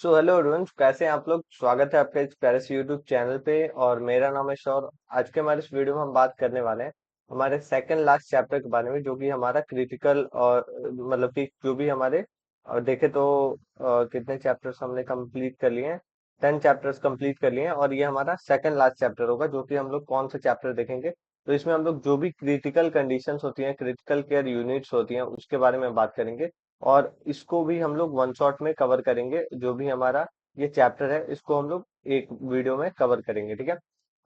Hello everyone, कैसे हैं आप लोग। स्वागत है आपका इस प्यारे से यूट्यूब चैनल पे। और मेरा नाम है शौर। आज के हमारे इस वीडियो में हम बात करने वाले हैं हमारे सेकंड लास्ट चैप्टर के बारे में, जो कि हमारा क्रिटिकल और मतलब कि जो भी हमारे देखे तो कितने चैप्टर्स हमने कंप्लीट कर लिए हैं। 10 चैप्टर्स कंप्लीट कर लिए हैं और ये हमारा सेकंड लास्ट चैप्टर होगा। जो कि हम लोग कौन सा चैप्टर देखेंगे, तो इसमें हम लोग जो भी क्रिटिकल कंडीशंस होती हैं, क्रिटिकल केयर यूनिट्स होती हैं, उसके बारे में बात करेंगे। और इसको भी हम लोग वन शॉट में कवर करेंगे। जो भी हमारा ये चैप्टर है, इसको हम लोग एक वीडियो में कवर करेंगे, ठीक है।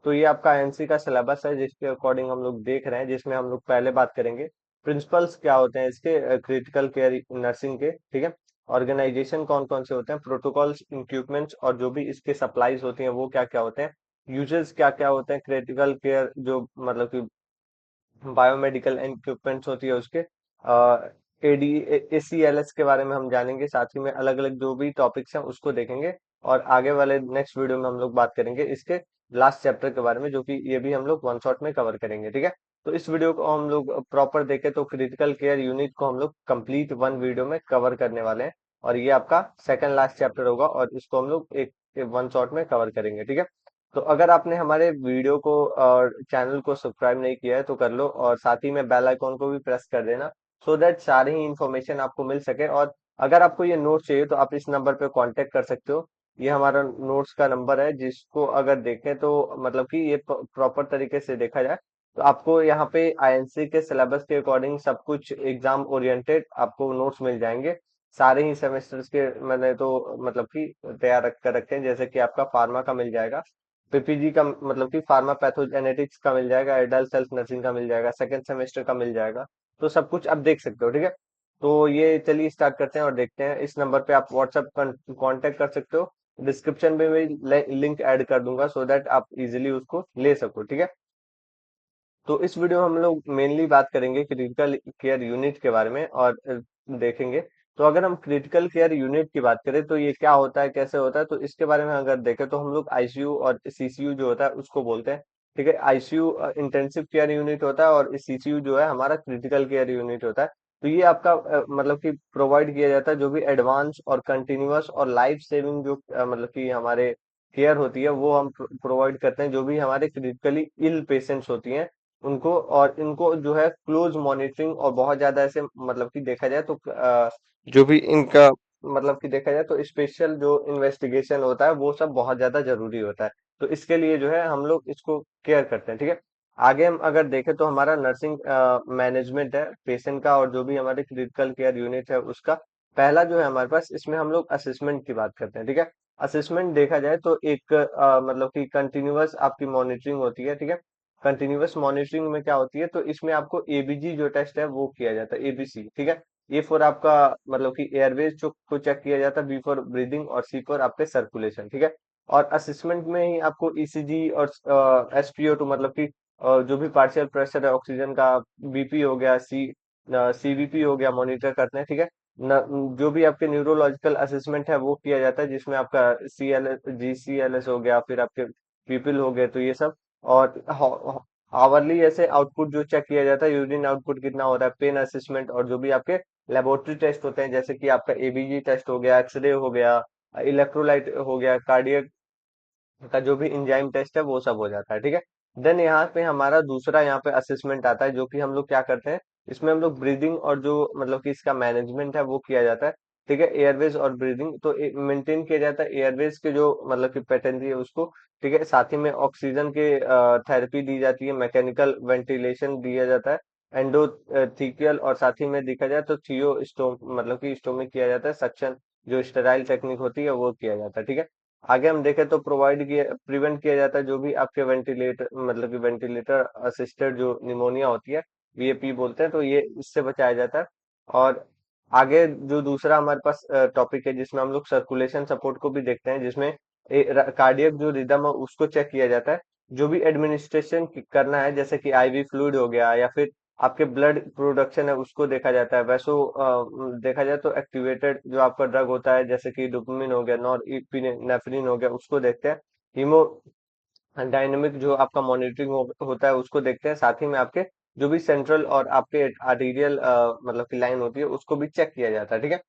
तो ये आपका आईएनसी का सिलेबस है, जिसके अकॉर्डिंग हम लोग देख रहे हैं, जिसमें हम लोग पहले बात करेंगे प्रिंसिपल्स क्या होते हैं इसके, क्रिटिकल केयर नर्सिंग के, ठीक है। ऑर्गेनाइजेशन कौन कौन से होते हैं, प्रोटोकॉल्स, इक्विपमेंट्स और जो भी इसके सप्लाईज होती हैं वो क्या क्या होते हैं, यूजेस क्या क्या होते हैं क्रिटिकल केयर जो मतलब कि बायोमेडिकल इक्विपमेंट्स होती है उसके, एडी एसीएलएस के बारे में हम जानेंगे। साथ ही में अलग अलग जो भी टॉपिक्स हैं उसको देखेंगे। और आगे वाले नेक्स्ट वीडियो में हम लोग बात करेंगे इसके लास्ट चैप्टर के बारे में, जो कि ये भी हम लोग वन शॉट में कवर करेंगे, ठीक है। तो इस वीडियो को हम लोग प्रॉपर देखें तो क्रिटिकल केयर यूनिट को हम लोग कंप्लीट वन वीडियो में कवर करने वाले हैं। और ये आपका सेकंड लास्ट चैप्टर होगा और इसको हम लोग एक वन शॉट में कवर करेंगे, ठीक है। तो अगर आपने हमारे वीडियो को और चैनल को सब्सक्राइब नहीं किया है तो कर लो, और साथ ही में बेल आइकॉन को भी प्रेस कर देना, सो दैट सारी ही इंफॉर्मेशन आपको मिल सके। और अगर आपको ये नोट चाहिए तो आप इस नंबर पे कांटेक्ट कर सकते हो। ये हमारा नोट्स का नंबर है, जिसको अगर देखें तो मतलब कि ये प्रॉपर तरीके से देखा जाए तो आपको यहाँ पे आईएनसी के सिलेबस के अकॉर्डिंग सब कुछ एग्जाम ओरिएंटेड आपको नोट्स मिल जाएंगे। सारे ही सेमेस्टर्स के मैंने तो मतलब कि तैयार रख कर रखे हैं। जैसे कि आपका फार्मा का मिल जाएगा, पीपीजी का मतलब कि फार्मा पैथोजेनेटिक्स का मिल जाएगा, एडल्ट सेल्फ नर्सिंग का मिल जाएगा, सेकंड सेमेस्टर का मिल जाएगा। तो सब कुछ आप देख सकते हो, ठीक है। तो ये चलिए स्टार्ट करते हैं और देखते हैं। इस नंबर पे आप व्हाट्सएप कांटेक्ट कर सकते हो। डिस्क्रिप्शन में मैं लिंक ऐड कर दूंगा, सो दैट आप इजीली उसको ले सको, ठीक है। तो इस वीडियो में हम लोग मेनली बात करेंगे क्रिटिकल केयर यूनिट के बारे में और देखेंगे। तो अगर हम क्रिटिकल केयर यूनिट की बात करें तो ये क्या होता है, कैसे होता है, तो इसके बारे में अगर देखें तो हम लोग आईसीयू और सीसीयू जो होता है उसको बोलते हैं, ठीक है। आईसीयू इंटेंसिव केयर यूनिट होता है और सीसीयू जो है हमारा क्रिटिकल केयर यूनिट होता है। तो ये आपका मतलब कि प्रोवाइड किया जाता है जो भी एडवांस और कंटिन्यूअस और लाइफ सेविंग जो मतलब कि हमारे केयर होती है वो हम प्रोवाइड करते हैं। जो भी हमारे क्रिटिकली इल पेशेंट्स होती हैं उनको, और इनको जो है क्लोज मॉनिटरिंग और बहुत ज्यादा ऐसे मतलब कि देखा जाए तो जो भी इनका मतलब कि देखा जाए तो स्पेशल जो इन्वेस्टिगेशन होता है वो सब बहुत ज्यादा जरूरी होता है। तो इसके लिए जो है हम लोग इसको केयर करते हैं, ठीक है। आगे हम अगर देखें तो हमारा नर्सिंग मैनेजमेंट है पेशेंट का, और जो भी हमारे क्रिटिकल केयर यूनिट है उसका पहला जो है हमारे पास, इसमें हम लोग असेसमेंट की बात करते हैं, ठीक है। असेसमेंट देखा जाए तो एक मतलब कि कंटिन्यूअस आपकी मॉनिटरिंग होती है, ठीक है। कंटिन्यूअस मॉनिटरिंग में क्या होती है, तो इसमें आपको एबीजी जो टेस्ट है वो किया जाता है, एबीसी, ठीक है। ए फॉर आपका मतलब कि एयरवेज को चेक किया जाता है, बी फॉर ब्रीदिंग और सी फॉर आपके सर्कुलेशन, ठीक है। और असेसमेंट में ही आपको ईसीजी और एसपीओ2 मतलब कि जो भी पार्शियल प्रेशर है ऑक्सीजन का, बीपी हो गया, सीवीपी हो गया, मॉनिटर करते हैं, ठीक है। जो भी आपके न्यूरोलॉजिकल असेसमेंट है वो किया जाता है, जिसमें आपका सीएलएस जीसीएलएस हो गया, फिर आपके पीपल हो गए, तो ये सब। और आवरली ऐसे आउटपुट जो चेक किया जाता है, यूरिन आउटपुट कितना हो रहा है, पेन असेसमेंट, और जो भी आपके लेबोरेटरी टेस्ट होते हैं, जैसे कि आपका एबीजी टेस्ट हो गया, एक्सरे हो गया, इलेक्ट्रोलाइट हो गया, कार्डियक का जो भी इंजाइम टेस्ट है वो सब हो जाता है, ठीक है। देन यहाँ पे हमारा दूसरा यहाँ पे असेसमेंट आता है, जो कि हम लोग क्या करते हैं, इसमें हम लोग ब्रीदिंग और जो मतलब कि इसका मैनेजमेंट है वो किया जाता है, ठीक है। एयरवेज और ब्रीदिंग तो मेंटेन किया जाता है, एयरवेज के जो मतलब कि पेटेंसी है उसको, ठीक है। साथ ही में ऑक्सीजन के थेरेपी दी जाती है, मैकेनिकल वेंटिलेशन दिया जाता है, एंडोथीकियल, और साथ ही में देखा जाए तो थियो स्टोम मतलब कि स्टोमिक किया जाता है, सक्शन जो स्टेराइल टेक्निक होती है वो किया जाता है, ठीक है। आगे हम देखें तो प्रोवाइड किया प्रिवेंट किया जाता है जो भी आपके वेंटिलेटर मतलब कि वेंटिलेटर असिस्टेड जो निमोनिया होती है, वीएपी बोलते हैं, तो ये इससे बचाया जाता है। और आगे जो दूसरा हमारे पास टॉपिक है, जिसमें हम लोग सर्कुलेशन सपोर्ट को भी देखते हैं, जिसमें कार्डियक जो रिदम है उसको चेक किया जाता है। जो भी एडमिनिस्ट्रेशन करना है, जैसे कि आईवी फ्लूइड हो गया या फिर आपके ब्लड प्रोडक्शन है उसको देखा जाता है। वैसो देखा जाए तो एक्टिवेटेड जो आपका ड्रग होता है, जैसे कि डोपामिन हो गया, नॉरएपिनेफ्रिन हो गया, उसको देखते हैं। हीमो डायनेमिक जो आपका मॉनिटरिंग होता है उसको देखते हैं। साथ ही में आपके जो भी सेंट्रल और आपके आर्टीरियल मतलब की लाइन होती है उसको भी चेक किया जाता है, ठीक है।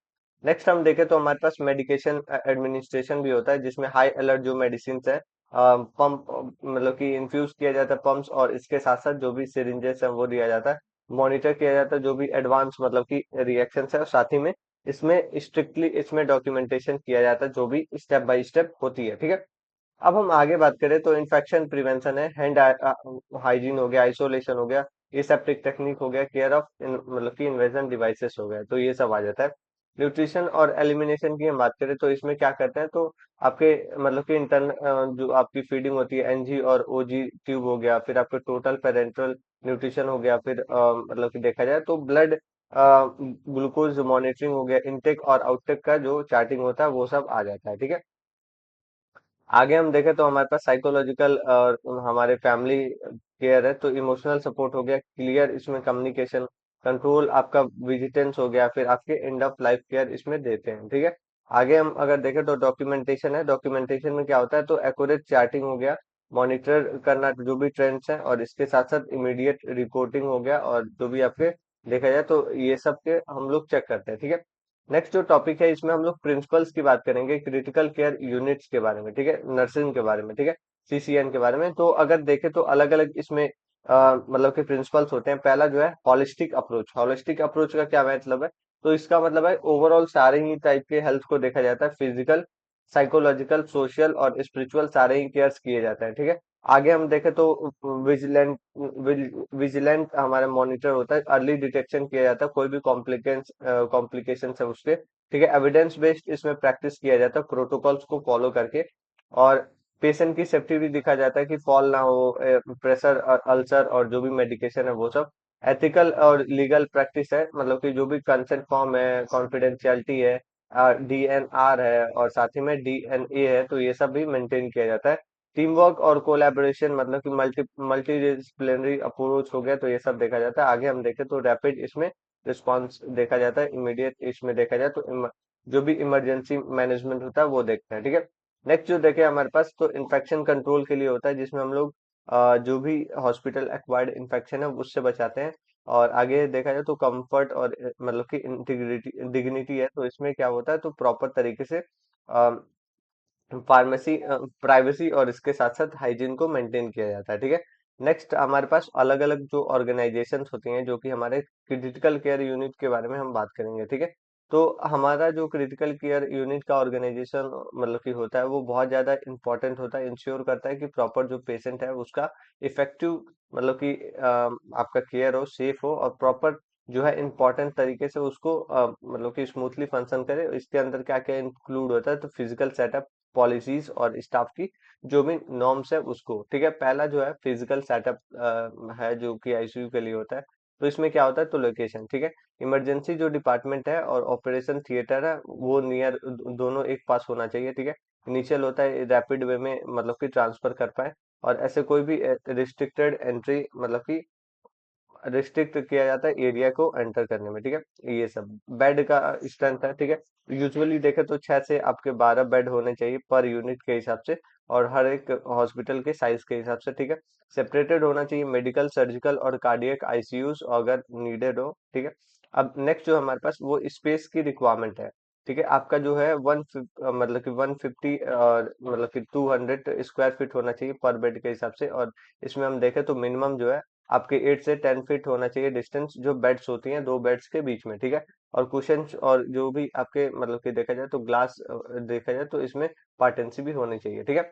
नेक्स्ट हम देखें तो हमारे पास मेडिकेशन एडमिनिस्ट्रेशन भी होता है, जिसमें हाई अलर्ट जो मेडिसिन है पंप मतलब कि इंफ्यूज किया जाता है पंप्स, और इसके साथ साथ जो भी सिरिंजेस है वो दिया जाता है, मॉनिटर किया जाता है जो भी एडवांस मतलब कि रिएक्शन है, और साथ ही में इसमें स्ट्रिक्टली इसमें डॉक्यूमेंटेशन किया जाता है जो भी स्टेप बाय स्टेप होती है, ठीक है। अब हम आगे बात करें तो इन्फेक्शन प्रिवेंशन है, हैंड हाइजीन हो गया, आइसोलेशन हो गया, एसेप्टिक टेक्निक हो गया, केयर ऑफ मतलब कि इन्वेजन डिवाइसेस हो गया, तो ये सब आ जाता है। न्यूट्रिशन और एलिमिनेशन की हम बात करें तो इसमें क्या करते हैं, तो आपके मतलब कि इंटरन जो आपकी फीडिंग होती है, एनजी और ओजी ट्यूब हो गया, फिर आपके टोटल पेरेंटल न्यूट्रिशन हो गया, फिर मतलब कि देखा जाए तो ब्लड ग्लूकोज मॉनिटरिंग हो गया, इनटेक और आउटटेक का जो चार्टिंग होता है वो सब आ जाता है, ठीक है। आगे हम देखें तो हमारे पास साइकोलॉजिकल और हमारे फैमिली केयर है, तो इमोशनल सपोर्ट हो गया, क्लियर इसमें कम्युनिकेशन, कंट्रोल आपका विजिटेंस हो गया, फिर आपके एंड ऑफ लाइफ केयर इसमें देते हैं, ठीक है। आगे हम अगर देखें तो डॉक्यूमेंटेशन है, डॉक्यूमेंटेशन में क्या होता है, तो एक्यूरेट चार्टिंग हो गया, मॉनिटर करना जो भी ट्रेंड्स हैं, और इसके साथ साथ इमीडिएट रिपोर्टिंग हो गया, और जो भी आपके देखा जाए तो ये सब के हम लोग चेक करते हैं, ठीक है। नेक्स्ट जो टॉपिक है इसमें हम लोग प्रिंसिपल्स की बात करेंगे, क्रिटिकल केयर यूनिट्स के बारे में, ठीक है, नर्सिंग के बारे में, ठीक है, सीसीएन के बारे में। तो अगर देखें तो अलग अलग इसमें मतलब कि प्रिंसिपल्स होते हैं। पहला जो है हॉलिस्टिक अप्रोच, हॉलिस्टिक अप्रोच का क्या मतलब है, तो इसका मतलब है ओवरऑल सारे ही टाइप के हेल्थ को देखा जाता है, फिजिकल, साइकोलॉजिकल, सोशल और स्पिरिचुअल सारे ही केयर्स किए जाते हैं, ठीक है। आगे हम देखें तो विजिलेंट विजिलेंट हमारा मॉनिटर होता है, अर्ली डिटेक्शन किया जाता है कोई भी कॉम्प्लिकेशन है उसके, ठीक है। एविडेंस बेस्ड इसमें प्रैक्टिस किया जाता है प्रोटोकॉल्स को फॉलो करके, और पेशेंट की सेफ्टी भी दिखा जाता है कि फॉल ना हो, प्रेशर और अल्सर और जो भी मेडिकेशन है वो सब। एथिकल और लीगल प्रैक्टिस है, मतलब कि जो भी कंसेंट फॉर्म है, कॉन्फिडेंशियलिटी है, डीएनआर है, और साथ ही में डीएनए है, तो ये सब भी मेंटेन किया जाता है। टीम वर्क और कोलैबोरेशन मतलब कि मल्टी डिसिप्लिनरी अप्रोच हो गया, तो ये सब देखा जाता है। आगे हम देखें तो रैपिड इसमें रिस्पांस देखा जाता है, इमीडिएट इसमें देखा जाए तो जो भी इमरजेंसी मैनेजमेंट होता है वो देखते हैं, ठीक है। नेक्स्ट जो देखे हमारे पास तो इन्फेक्शन कंट्रोल के लिए होता है, जिसमें हम लोग जो भी हॉस्पिटल एक्वायर्ड इन्फेक्शन है उससे बचाते हैं। और आगे देखा जाए तो कंफर्ट और मतलब कि इंटीग्रिटी डिग्निटी है, तो इसमें क्या होता है, तो प्रॉपर तरीके से फार्मेसी प्राइवेसी और इसके साथ साथ हाइजीन को मेंटेन किया जाता है, ठीक है। नेक्स्ट हमारे पास अलग अलग जो ऑर्गेनाइजेशंस होती हैं, जो कि हमारे क्रिटिकल केयर यूनिट के बारे में हम बात करेंगे, ठीक है। तो हमारा जो क्रिटिकल केयर यूनिट का ऑर्गेनाइजेशन मतलब कि होता है वो बहुत ज्यादा इंपॉर्टेंट होता है, इंश्योर करता है कि प्रॉपर जो पेशेंट है उसका इफेक्टिव मतलब कि आपका केयर हो, सेफ हो, और प्रॉपर जो है इम्पोर्टेंट तरीके से उसको मतलब कि स्मूथली फंक्शन करे। इसके अंदर क्या क्या इंक्लूड होता है, तो फिजिकल सेटअप, पॉलिसीज और स्टाफ की जो भी नॉर्म्स है उसको, ठीक है। पहला जो है फिजिकल सेटअप है जो कि आईसीयू के लिए होता है, तो इसमें क्या होता है, तो लोकेशन, ठीक है। इमरजेंसी जो डिपार्टमेंट है और ऑपरेशन थिएटर है वो नियर दोनों एक पास होना चाहिए, ठीक है। इनिशियल होता है रैपिड वे में मतलब कि ट्रांसफर कर पाए, और ऐसे कोई भी रिस्ट्रिक्टेड एंट्री मतलब कि रिस्ट्रिक्ट किया जाता है एरिया को एंटर करने में, ठीक है। ये सब बेड का स्ट्रेंथ है, ठीक है। यूजुअली देखे तो 6 से आपके 12 बेड होने चाहिए पर यूनिट के हिसाब से, और हर एक हॉस्पिटल के साइज के हिसाब से, ठीक है। सेपरेटेड होना चाहिए मेडिकल, सर्जिकल और कार्डियक आईसीयूज अगर नीडेड हो, ठीक है। अब नेक्स्ट जो हमारे पास वो स्पेस की रिक्वायरमेंट है, ठीक है। आपका जो है मतलब कि 150 और मतलब कि 200 स्क्वायर फीट होना चाहिए पर बेड के हिसाब से, और इसमें हम देखें तो मिनिमम जो है आपके 8 से 10 फीट होना चाहिए डिस्टेंस जो बेड्स होती हैं दो बेड्स के बीच में, ठीक है। और कुशन और जो भी आपके मतलब कि देखा जाए तो ग्लास देखा जाए तो इसमें पार्टेंसी भी होनी चाहिए, ठीक है।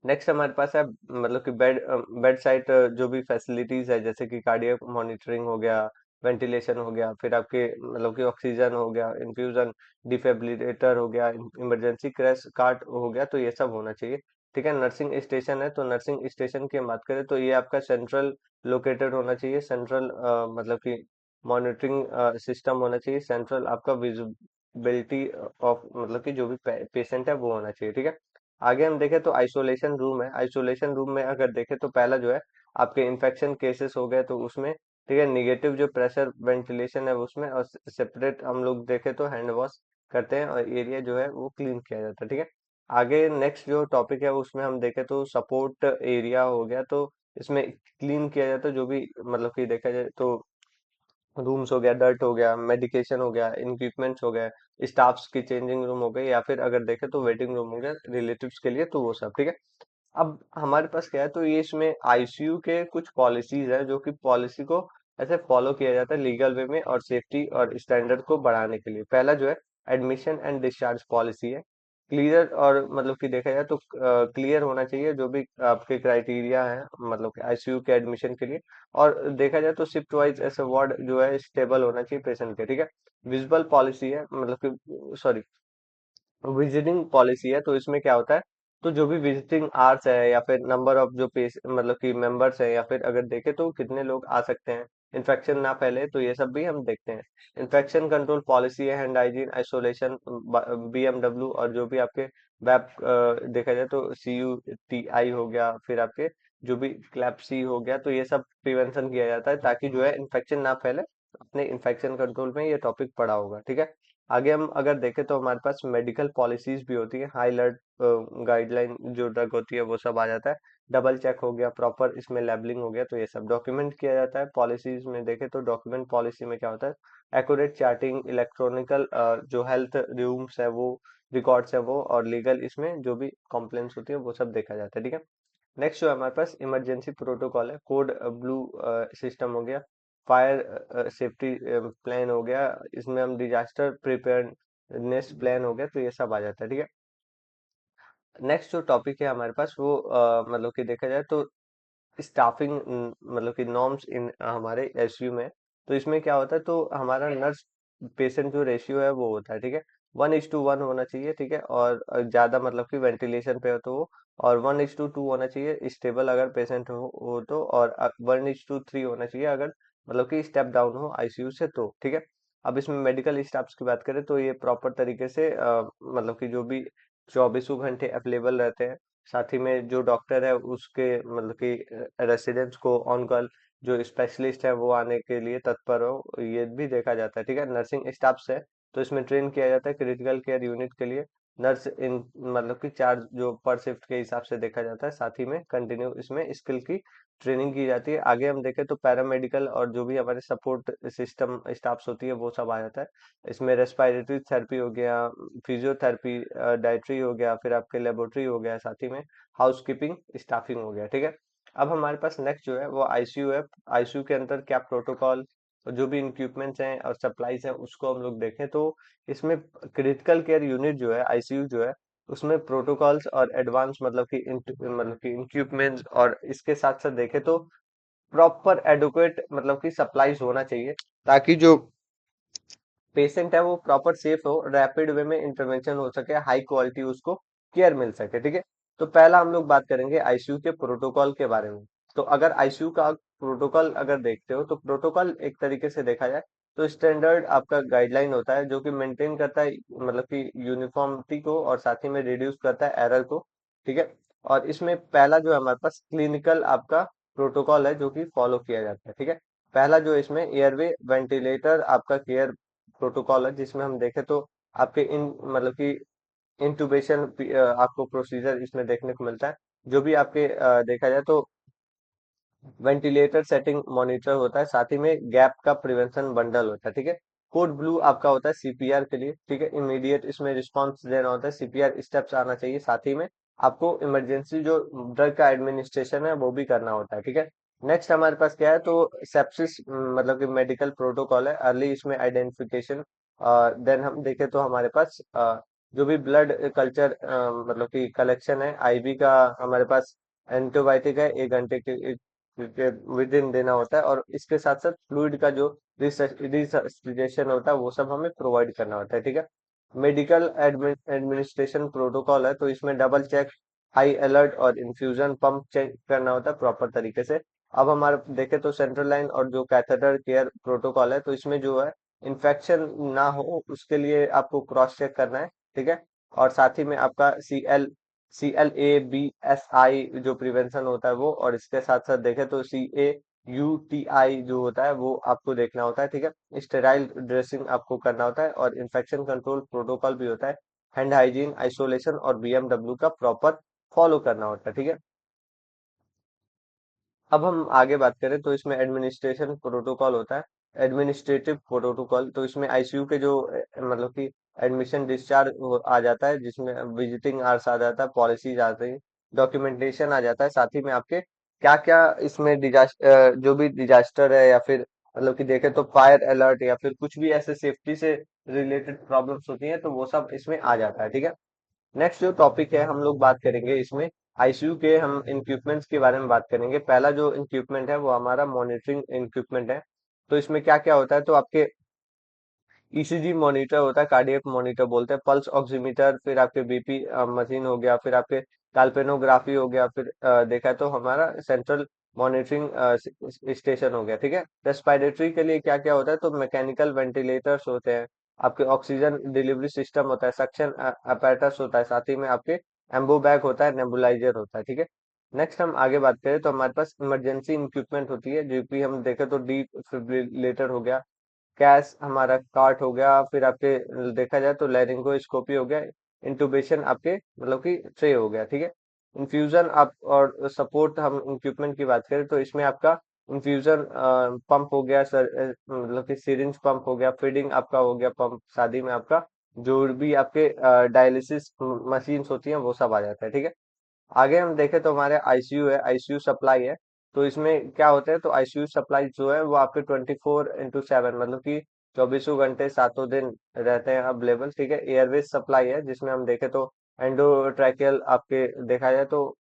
नेक्स्ट हमारे पास है मतलब कि बेड साइड जो भी फैसिलिटीज है, जैसे कि कार्डियक मॉनिटरिंग हो गया, वेंटिलेशन हो गया, फिर आपके मतलब कि ऑक्सीजन हो गया, इन्फ्यूजन, डिफिब्रिलेटर हो गया, इमरजेंसी क्रैश कार्ट हो गया, तो ये सब होना चाहिए, ठीक है। नर्सिंग स्टेशन है, तो नर्सिंग स्टेशन की हम बात करें तो ये आपका सेंट्रल लोकेटेड होना चाहिए, सेंट्रल मतलब कि मॉनिटरिंग सिस्टम होना चाहिए, सेंट्रल आपका विजिबिलिटी ऑफ मतलब कि जो भी पेशेंट है वो होना चाहिए, ठीक है। आगे हम देखें तो आइसोलेशन रूम है, आइसोलेशन रूम में अगर देखें तो पहला जो है आपके इन्फेक्शन केसेस हो गए तो उसमें, ठीक है, निगेटिव जो प्रेशर वेंटिलेशन है उसमें, और सेपरेट हम लोग देखें तो हैंड वॉश करते हैं और एरिया जो है वो क्लीन किया जाता है, ठीक है। आगे नेक्स्ट जो टॉपिक है उसमें हम देखें तो सपोर्ट एरिया हो गया, तो इसमें क्लीन किया जाता है जो भी मतलब कि देखा जाए तो रूम्स हो गया, डर्ट हो गया, मेडिकेशन हो गया, इक्विपमेंट्स हो गए, स्टाफ्स की चेंजिंग रूम हो गई, या फिर अगर देखें तो वेटिंग रूम हो गया रिलेटिव्स के लिए, तो वो सब ठीक है। अब हमारे पास क्या है, तो ये इसमें आईसीयू के कुछ पॉलिसीज है जो कि पॉलिसी को ऐसे फॉलो किया जाता है लीगल वे में और सेफ्टी और स्टैंडर्ड को बढ़ाने के लिए। पहला जो है एडमिशन एंड डिस्चार्ज पॉलिसी है। क्लियर और मतलब कि देखा जाए तो क्लियर होना चाहिए जो भी आपके क्राइटेरिया है मतलब कि आईसीयू के एडमिशन के लिए। और देखा जाए तो शिफ्ट वाइज ऐसे वार्ड जो है स्टेबल होना चाहिए पेशेंट के, ठीक है। विजिबल पॉलिसी है मतलब कि सॉरी विजिटिंग पॉलिसी है, तो इसमें क्या होता है, तो जो भी विजिटिंग आवर्स है या फिर नंबर ऑफ जो पेश मतलब कि मेंबर्स है, या फिर अगर देखें तो कितने लोग आ सकते हैं, इन्फेक्शन ना फैले, तो ये सब भी हम देखते हैं। इन्फेक्शन कंट्रोल पॉलिसी है, हैंड हाइजीन, आइसोलेशन, बीएमडब्ल्यू, और जो भी आपके वेब देखा जाए तो CUTI हो गया, फिर आपके जो भी क्लैप्सी हो गया, तो ये सब प्रिवेंशन किया जाता है ताकि जो है इन्फेक्शन ना फैले। अपने इन्फेक्शन कंट्रोल में ये टॉपिक पढ़ा होगा, ठीक है। आगे हम अगर देखें तो हमारे पास मेडिकल पॉलिसीज भी होती है, हाई अलर्ट गाइडलाइन जो ड्रग होती है वो सब आ जाता है। डबल चेक हो गया, प्रॉपर इसमें लेबलिंग हो गया, तो ये सब डॉक्यूमेंट किया जाता है। पॉलिसीज में देखें तो डॉक्यूमेंट पॉलिसी में क्या होता है, एक्यूरेट चार्टिंग, इलेक्ट्रॉनिकल जो हेल्थ रूम्स है वो रिकॉर्ड्स है वो, और लीगल इसमें जो भी कॉम्प्लेन्स होती है वो सब देखा जाता है, ठीक है। नेक्स्ट जो है हमारे पास इमरजेंसी प्रोटोकॉल है, कोड ब्लू सिस्टम हो गया, फायर सेफ्टी प्लान हो गया, इसमें हम डिजास्टर प्रिपेयर्डनेस प्लान हो गया, तो ये सब आ जाता है, ठीक है। नेक्स्ट जो टॉपिक है हमारे पास वो मतलब कि देखा जाए तो स्टाफिंग मतलब कि नॉर्म्स इन हमारे एसयू में। तो इसमें क्या होता है, तो हमारा नर्स पेशेंट जो रेशियो है वो होता है, ठीक है। 1:1 होना चाहिए, ठीक है। और ज्यादा मतलब कि वेंटिलेशन पे हो तो वो, और 1:2 होना चाहिए स्टेबल अगर पेशेंट हो तो, और 1:3 होना चाहिए अगर मतलब कि स्टेप डाउन हो आईसीयू से, तो ठीक है। अब इसमें मेडिकल स्टाफ्स की बात करें तो ये प्रॉपर तरीके से मतलब कि जो भी 24 घंटे अवेलेबल रहते हैं। साथ ही में जो डॉक्टर है उसके मतलब कि रेसिडेंट्स को ऑन कॉल जो स्पेशलिस्ट है वो आने के लिए तत्पर हो, ये भी देखा जाता है, ठीक है। नर्सिंग स्टाफ है तो इसमें ट्रेन किया जाता है क्रिटिकल केयर यूनिट के लिए। नर्स इन मतलब कि चार्ज जो पर शिफ्ट के हिसाब से देखा जाता है, साथ ही में कंटिन्यू इसमें स्किल की ट्रेनिंग की जाती है। आगे हम देखें तो पैरामेडिकल और जो भी हमारे सपोर्ट सिस्टम स्टाफ्स होती है वो सब आ जाता है। इसमें रेस्पिरेटरी थेरेपी हो गया, फिजियोथेरेपी, डाइटरी हो गया, फिर आपके लेबोरेटरी हो गया, साथ ही में हाउसकीपिंग स्टाफिंग हो गया, ठीक है। अब हमारे पास नेक्स्ट जो है वो आईसीयू है। आईसीयू के अंदर क्या प्रोटोकॉल, जो भी इक्विपमेंट्स हैं और सप्लाईज हैं उसको हम लोग देखें तो इसमें क्रिटिकल केयर यूनिट जो है आईसीयू जो है उसमें प्रोटोकॉल्स और एडवांस मतलब कि मतलब कि इक्विपमेंट्स, और इसके साथ साथ देखें तो प्रॉपर एडुकेट मतलब कि सप्लाईज होना चाहिए ताकि जो पेशेंट है वो प्रॉपर सेफ हो, रैपिड वे में इंटरवेंशन हो सके, हाई क्वालिटी उसको केयर मिल सके, ठीक है। तो पहला हम लोग बात करेंगे आईसीयू के प्रोटोकॉल के बारे में। तो अगर आईसीयू का प्रोटोकॉल अगर देखते हो तो प्रोटोकॉल एक तरीके से देखा जाए तो स्टैंडर्ड आपका गाइडलाइन होता है जो कि मेंटेन करता है मतलब कि यूनिफॉर्मिटी को, और साथ ही में रिड्यूस करता है एरर को, ठीक है। और इसमें पहला जो है हमारे पास क्लिनिकल आपका प्रोटोकॉल है जो कि फॉलो किया जाता है, ठीक है। पहला जो इसमें एयरवे वेंटिलेटर आपका केयर प्रोटोकॉल है, जिसमें हम देखें तो आपके इन मतलब कि इंटुबेशन आपको प्रोसीजर इसमें देखने को मिलता है। जो भी आपके देखा जाए तो वेंटिलेटर सेटिंग मॉनिटर होता है, साथ ही में गैप का प्रिवेंशन बंडल होता है, ठीक है। कोड ब्लू आपका होता है सीपीआर के लिए, ठीक है। इमीडिएट इसमें रिस्पांस देना होता है, सीपीआर स्टेप्स आना चाहिए, साथ ही में आपको इमरजेंसी जो ड्रग का एडमिनिस्ट्रेशन है वो भी करना होता है, ठीक है। नेक्स्ट हमारे पास क्या है, तो सेप्सिस मतलब कि मेडिकल प्रोटोकॉल है, अर्ली इसमें आइडेंटिफिकेशन। देन हम देखें तो हमारे पास जो भी ब्लड कल्चर मतलब कि कलेक्शन है, आईवी का हमारे पास एंटीबायोटिक है 1 घंटे के विद इन देना होता है, और इसके साथ साथ फ्लूइड का जो रिसर्चिजेशन होता है वो सब हमें प्रोवाइड करना होता है, ठीक है। मेडिकल एडमिनिस्ट्रेशन प्रोटोकॉल है, तो इसमें डबल चेक, हाई अलर्ट और इन्फ्यूजन पंप चेक करना होता है प्रॉपर तरीके से। अब हमारे देखें तो सेंट्रल लाइन और जो कैथेटर केयर प्रोटोकॉल है, तो इसमें जो है इन्फेक्शन ना हो उसके लिए आपको क्रॉस चेक करना है, ठीक है। और साथ ही में आपका CLABSI जो प्रिवेंशन होता है वो, और इसके साथ साथ देखें तो CAUTI जो होता है वो आपको देखना होता है, ठीक है। स्टेराइल ड्रेसिंग आपको करना होता है, और इन्फेक्शन कंट्रोल प्रोटोकॉल भी होता है। हैंड हाइजीन, आइसोलेशन और बीएमडब्ल्यू का प्रॉपर फॉलो करना होता है, ठीक है। अब हम आगे बात करें तो इसमें एडमिनिस्ट्रेशन प्रोटोकॉल होता है। Administrative protocol. तो इसमें आईसीयू के जो मतलब कि एडमिशन डिस्चार्ज आ जाता है, जिसमें विजिटिंग आवर्स आ जाता है, पॉलिसीज आ जाती है, डॉक्यूमेंटेशन आ जाता है, साथ ही में आपके क्या क्या इसमें डिजास्टर, जो भी डिजास्टर है या फिर मतलब कि देखें तो फायर अलर्ट या फिर कुछ भी ऐसे सेफ्टी से रिलेटेड प्रॉब्लम्स होती हैं, तो वो सब इसमें आ जाता है। ठीक है। नेक्स्ट जो टॉपिक है हम लोग बात करेंगे इसमें आईसीयू के, हम इक्विपमेंट्स के बारे में बात करेंगे। पहला जो इक्विपमेंट है वो हमारा मॉनिटरिंग इक्विपमेंट है। तो इसमें क्या क्या होता है, तो आपके ईसीजी मॉनिटर होता है, कार्डियक मॉनिटर बोलते हैं, पल्स ऑक्सीमीटर, फिर आपके बीपी मशीन हो गया, फिर आपके काल्पेनोग्राफी हो गया, फिर देखा तो हमारा सेंट्रल मॉनिटरिंग स्टेशन हो गया। ठीक है। रेस्पिरेटरी के लिए क्या क्या होता है, तो मैकेनिकल वेंटिलेटर्स होते हैं, आपके ऑक्सीजन डिलीवरी सिस्टम होता है, सक्शन अपैरेटस होता है, साथ ही में आपके एम्बो बैग होता है, नेबुलाइजर होता है। ठीक है। नेक्स्ट हम आगे बात करें तो हमारे पास इमरजेंसी इक्विपमेंट होती है, जो कि हम देखें तो डिफिब्रिलेटर हो गया, कैश हमारा कार्ट हो गया, फिर आपके देखा जाए तो लैरिंगोस्कोपी हो गया, इंटुबेशन आपके मतलब कि ट्रे हो गया। ठीक है। इन्फ्यूजन आप और सपोर्ट, हम इक्विपमेंट की बात करें तो इसमें आपका इन्फ्यूजन पंप हो गया सर, मतलब कि सिरिंज पंप हो गया, फीडिंग आपका हो गया पंप, शादी में आपका जो भी आपके डायलिसिस मशीन्स होती हैं वो सब आ जाता है। ठीक है। आगे हम देखें तो हमारे आईसीयू है, आईसीयू सप्लाई है। तो इसमें क्या होता है, तो आईसीयू सप्लाई जो है वो आपके 24/7 मतलब कि चौबीसों घंटे सातों दिन रहते हैं अवेलेबल। ठीक है। एयरवेज सप्लाई है, जिसमें हम देखें तो एंडोट्रैकियल आपके देखा जाए तो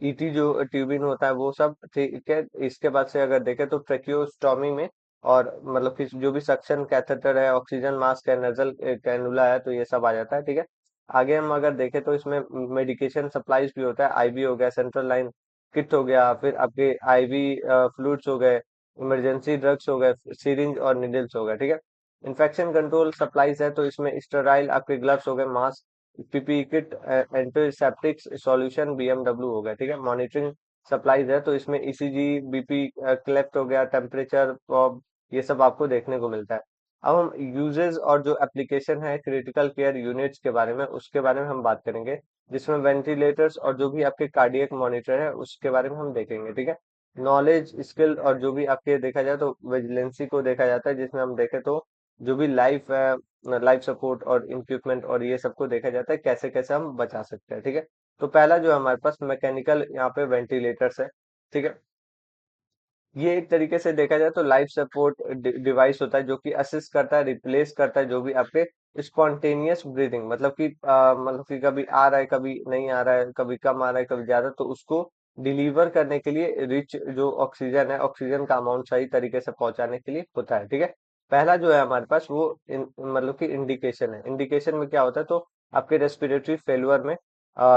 ईटी जो ट्यूबिन होता है वो सब। ठीक है। इसके बाद से अगर देखें तो ट्रेक्योस्टोमी में और मतलब कि जो भी सक्शन कैथेटर है, ऑक्सीजन मास्क है, नजल कैनुला है, तो ये सब आ जाता है। ठीक है। आगे हम अगर देखें तो इसमें मेडिकेशन सप्लाईज भी होता है, आईवी हो गया, सेंट्रल लाइन किट हो गया, फिर आपके आईवी फ्लूइड्स हो गए, इमरजेंसी ड्रग्स हो गए, सिरिंज और निडल्स हो गए। ठीक है। इन्फेक्शन कंट्रोल सप्लाईज है, तो इसमें स्टेराइल आपके ग्लव्स हो गए, mask, PP kit, antiseptic solution, BMW हो गया। ठीक है। मॉनिटरिंग सप्लाईज है, तो इसमें ईसीजी, बीपी क्लेप्ट हो गया, टेम्परेचर प्रॉब, ये सब आपको देखने को मिलता है। अब हम यूजेस और जो एप्लीकेशन है क्रिटिकल केयर यूनिट्स के बारे में, उसके बारे में हम बात करेंगे, जिसमें वेंटिलेटर्स और जो भी आपके कार्डियक मॉनिटर है उसके बारे में हम देखेंगे। ठीक है। नॉलेज स्किल और जो भी आपके देखा जाए तो विजिलेंसी को देखा जाता है, जिसमें हम देखें तो जो भी लाइफ है, लाइफ सपोर्ट और इक्विपमेंट और ये सबको देखा जाता है, कैसे कैसे हम बचा सकते हैं। ठीक है। तो पहला जो है हमारे पास मैकेनिकल यहाँ पे वेंटिलेटर्स है। ठीक है। ये एक तरीके से देखा जाए तो लाइफ सपोर्ट डिवाइस होता है, जो कि असिस्ट करता है, रिप्लेस करता है जो भी आपके स्पॉन्टेनियस ब्रीदिंग, मतलब कि मतलब कि कभी आ रहा है, कभी नहीं आ रहा है, कभी कम आ रहा है, कभी ज्यादा, तो उसको डिलीवर करने के लिए रिच जो ऑक्सीजन है, ऑक्सीजन का अमाउंट सही तरीके से पहुंचाने के लिए होता है। ठीक है। पहला जो है हमारे पास वो मतलब कि इंडिकेशन है। इंडिकेशन में क्या होता है, तो आपके रेस्पिरेटरी फेलुअर में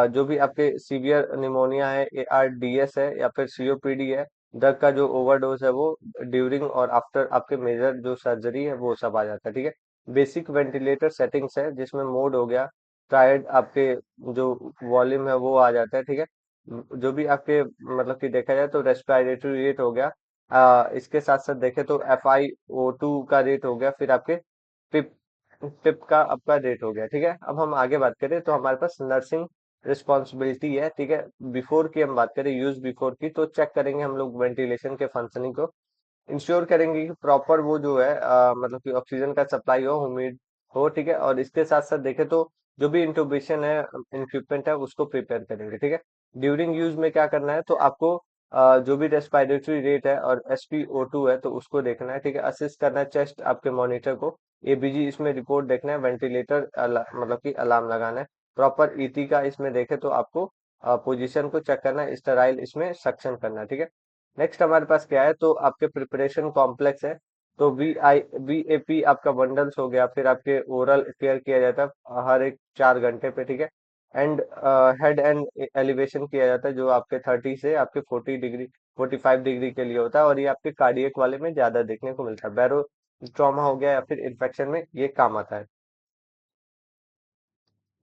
जो भी आपके सीवियर निमोनिया है, एआरडीएस है या फिर सीओपीडी है, ड्रग का जो ओवरडोज है वो ड्यूरिंग और आफ्टर आपके मेजर जो सर्जरी है वो सब आ जाता है। ठीक है। बेसिक वेंटिलेटर सेटिंग्स है, जिसमें मोड हो गया, ट्रायड आपके जो वॉल्यूम है वो आ जाता है। ठीक है। जो भी आपके मतलब कि देखा जाए तो रेस्पिरेटरी रेट हो गया, इसके साथ साथ देखें तो FiO2 का रेट हो गया, फिर आपके पिप पिप का आपका रेट हो गया। ठीक है। अब हम आगे बात करें तो हमारे पास नर्सिंग रिस्पॉन्सिबिलिटी है। ठीक है। बिफोर की हम बात करें, यूज बिफोर की, तो चेक करेंगे हम लोग वेंटिलेशन के फंक्शनिंग को, इंश्योर करेंगे कि प्रॉपर वो जो है मतलब कि ऑक्सीजन का सप्लाई हो, ह्यूमिड हो। ठीक है। और इसके साथ साथ देखें तो जो भी इंट्यूबेशन है इक्विपमेंट है उसको प्रिपेयर करेंगे। ठीक है। ड्यूरिंग यूज में क्या करना है, तो आपको जो भी रेस्पिरेटरी रेट है और SpO2 है तो उसको देखना है। ठीक है। असिस्ट करना है चेस्ट आपके मॉनिटर को, एबीजी इसमें रिपोर्ट देखना है, वेंटिलेटर मतलब कि अलार्म लगाना है, प्रॉपर ईटी का इसमें देखे तो आपको पोजीशन को चेक करना है, स्टेराइल इसमें सक्शन करना है। ठीक है। नेक्स्ट हमारे पास क्या है, तो आपके प्रिपरेशन कॉम्प्लेक्स है, तो VAP आपका बंडल्स हो गया, फिर आपके ओरल केयर किया जाता है हर एक 4 घंटे पे। ठीक है। एंड हेड एंड एलिवेशन किया जाता है, जो आपके 30 से आपके 40 डिग्री 45 डिग्री के लिए होता है, और ये आपके कार्डियक वाले में ज्यादा देखने को मिलता है। बैरो ट्रॉमा हो गया या फिर इन्फेक्शन में ये काम आता है।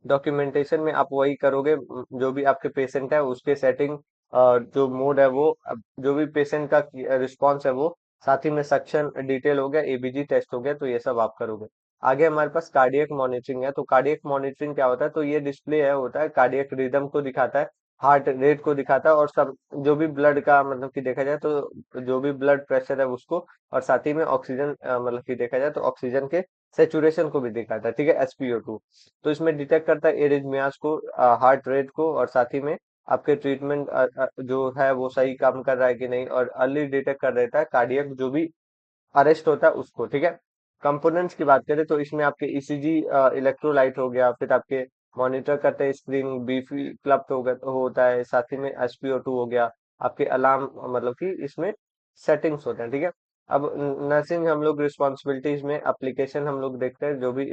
डॉक्यूमेंटेशन में आप वही करोगे, जो भी आपके पेशेंट है उसके सेटिंग, जो मोड है वो, जो भी पेशेंट का रिस्पॉन्स है वो, साथ ही में सक्शन डिटेल हो गया, एबीजी टेस्ट हो गया, तो ये सब आप करोगे। आगे हमारे पास कार्डियक मॉनिटरिंग है। तो कार्डियक मॉनिटरिंग क्या होता है, तो ये डिस्प्ले है होता है कार्डियक रिदम को दिखाता है, हार्ट रेट को दिखाता है, और सब जो भी ब्लड का मतलब कि देखा जाए तो जो भी ब्लड प्रेशर है उसको, और साथ ही में ऑक्सीजन मतलब कि देखा जाए तो ऑक्सीजन के सेचुरेशन को भी दिखाता है, ठीक है, एसपीओ2। तो इसमें डिटेक्ट करता है एरिथमियास को, हार्ट रेट को, और साथ ही में आपके ट्रीटमेंट जो है वो सही काम कर रहा है कि नहीं, और अर्ली डिटेक्ट कर देता है कार्डियक जो भी अरेस्ट होता है उसको, ठीक है। कंपोनेंट्स की बात करें तो इसमें आपके ईसीजी, इलेक्ट्रोलाइट हो गया, फिर आपके मॉनिटर करते हैं स्क्रीन बीफी क्लब होता है, साथ ही में एसपीओ2 हो गया, आपके अलार्म मतलब कि इसमें सेटिंग्स होते हैं, ठीक है। अब नर्सिंग हम लोग रिस्पॉन्सिबिलिटीज में एप्लीकेशन हम लोग देखते हैं, जो भी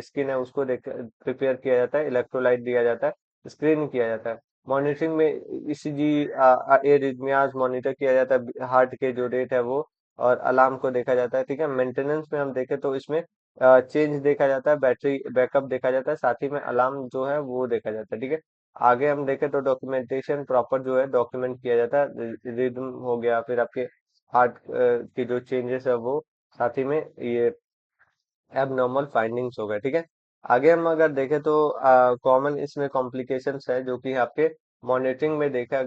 स्किन है उसको देख प्रिपेयर किया जाता है, इलेक्ट्रोलाइट दिया जाता है, स्क्रीन किया जाता है। मॉनिटरिंग में ईसीजी, एरिथमियाज मॉनिटर किया जाता है, हार्ट के जो रेट है वो, और अलार्म को देखा जाता है, ठीक है। मेंटेनेंस में हम देखें तो इसमें चेंज देखा जाता है, बैटरी बैकअप देखा जाता है, साथ ही में अलार्म जो है वो देखा जाता है, ठीक है। आगे हम देखें तो डॉक्यूमेंटेशन प्रॉपर जो है डॉक्यूमेंट किया जाता है, रिदम हो गया, फिर आपके हार्ट की जो चेंजेस है वो, साथ ही में ये एबनॉर्मल फाइंडिंग्स हो गए, ठीक है। आगे हम अगर देखें तो कॉमन इसमें कॉम्प्लिकेशंस है जो कि आपके मॉनिटरिंग में देखा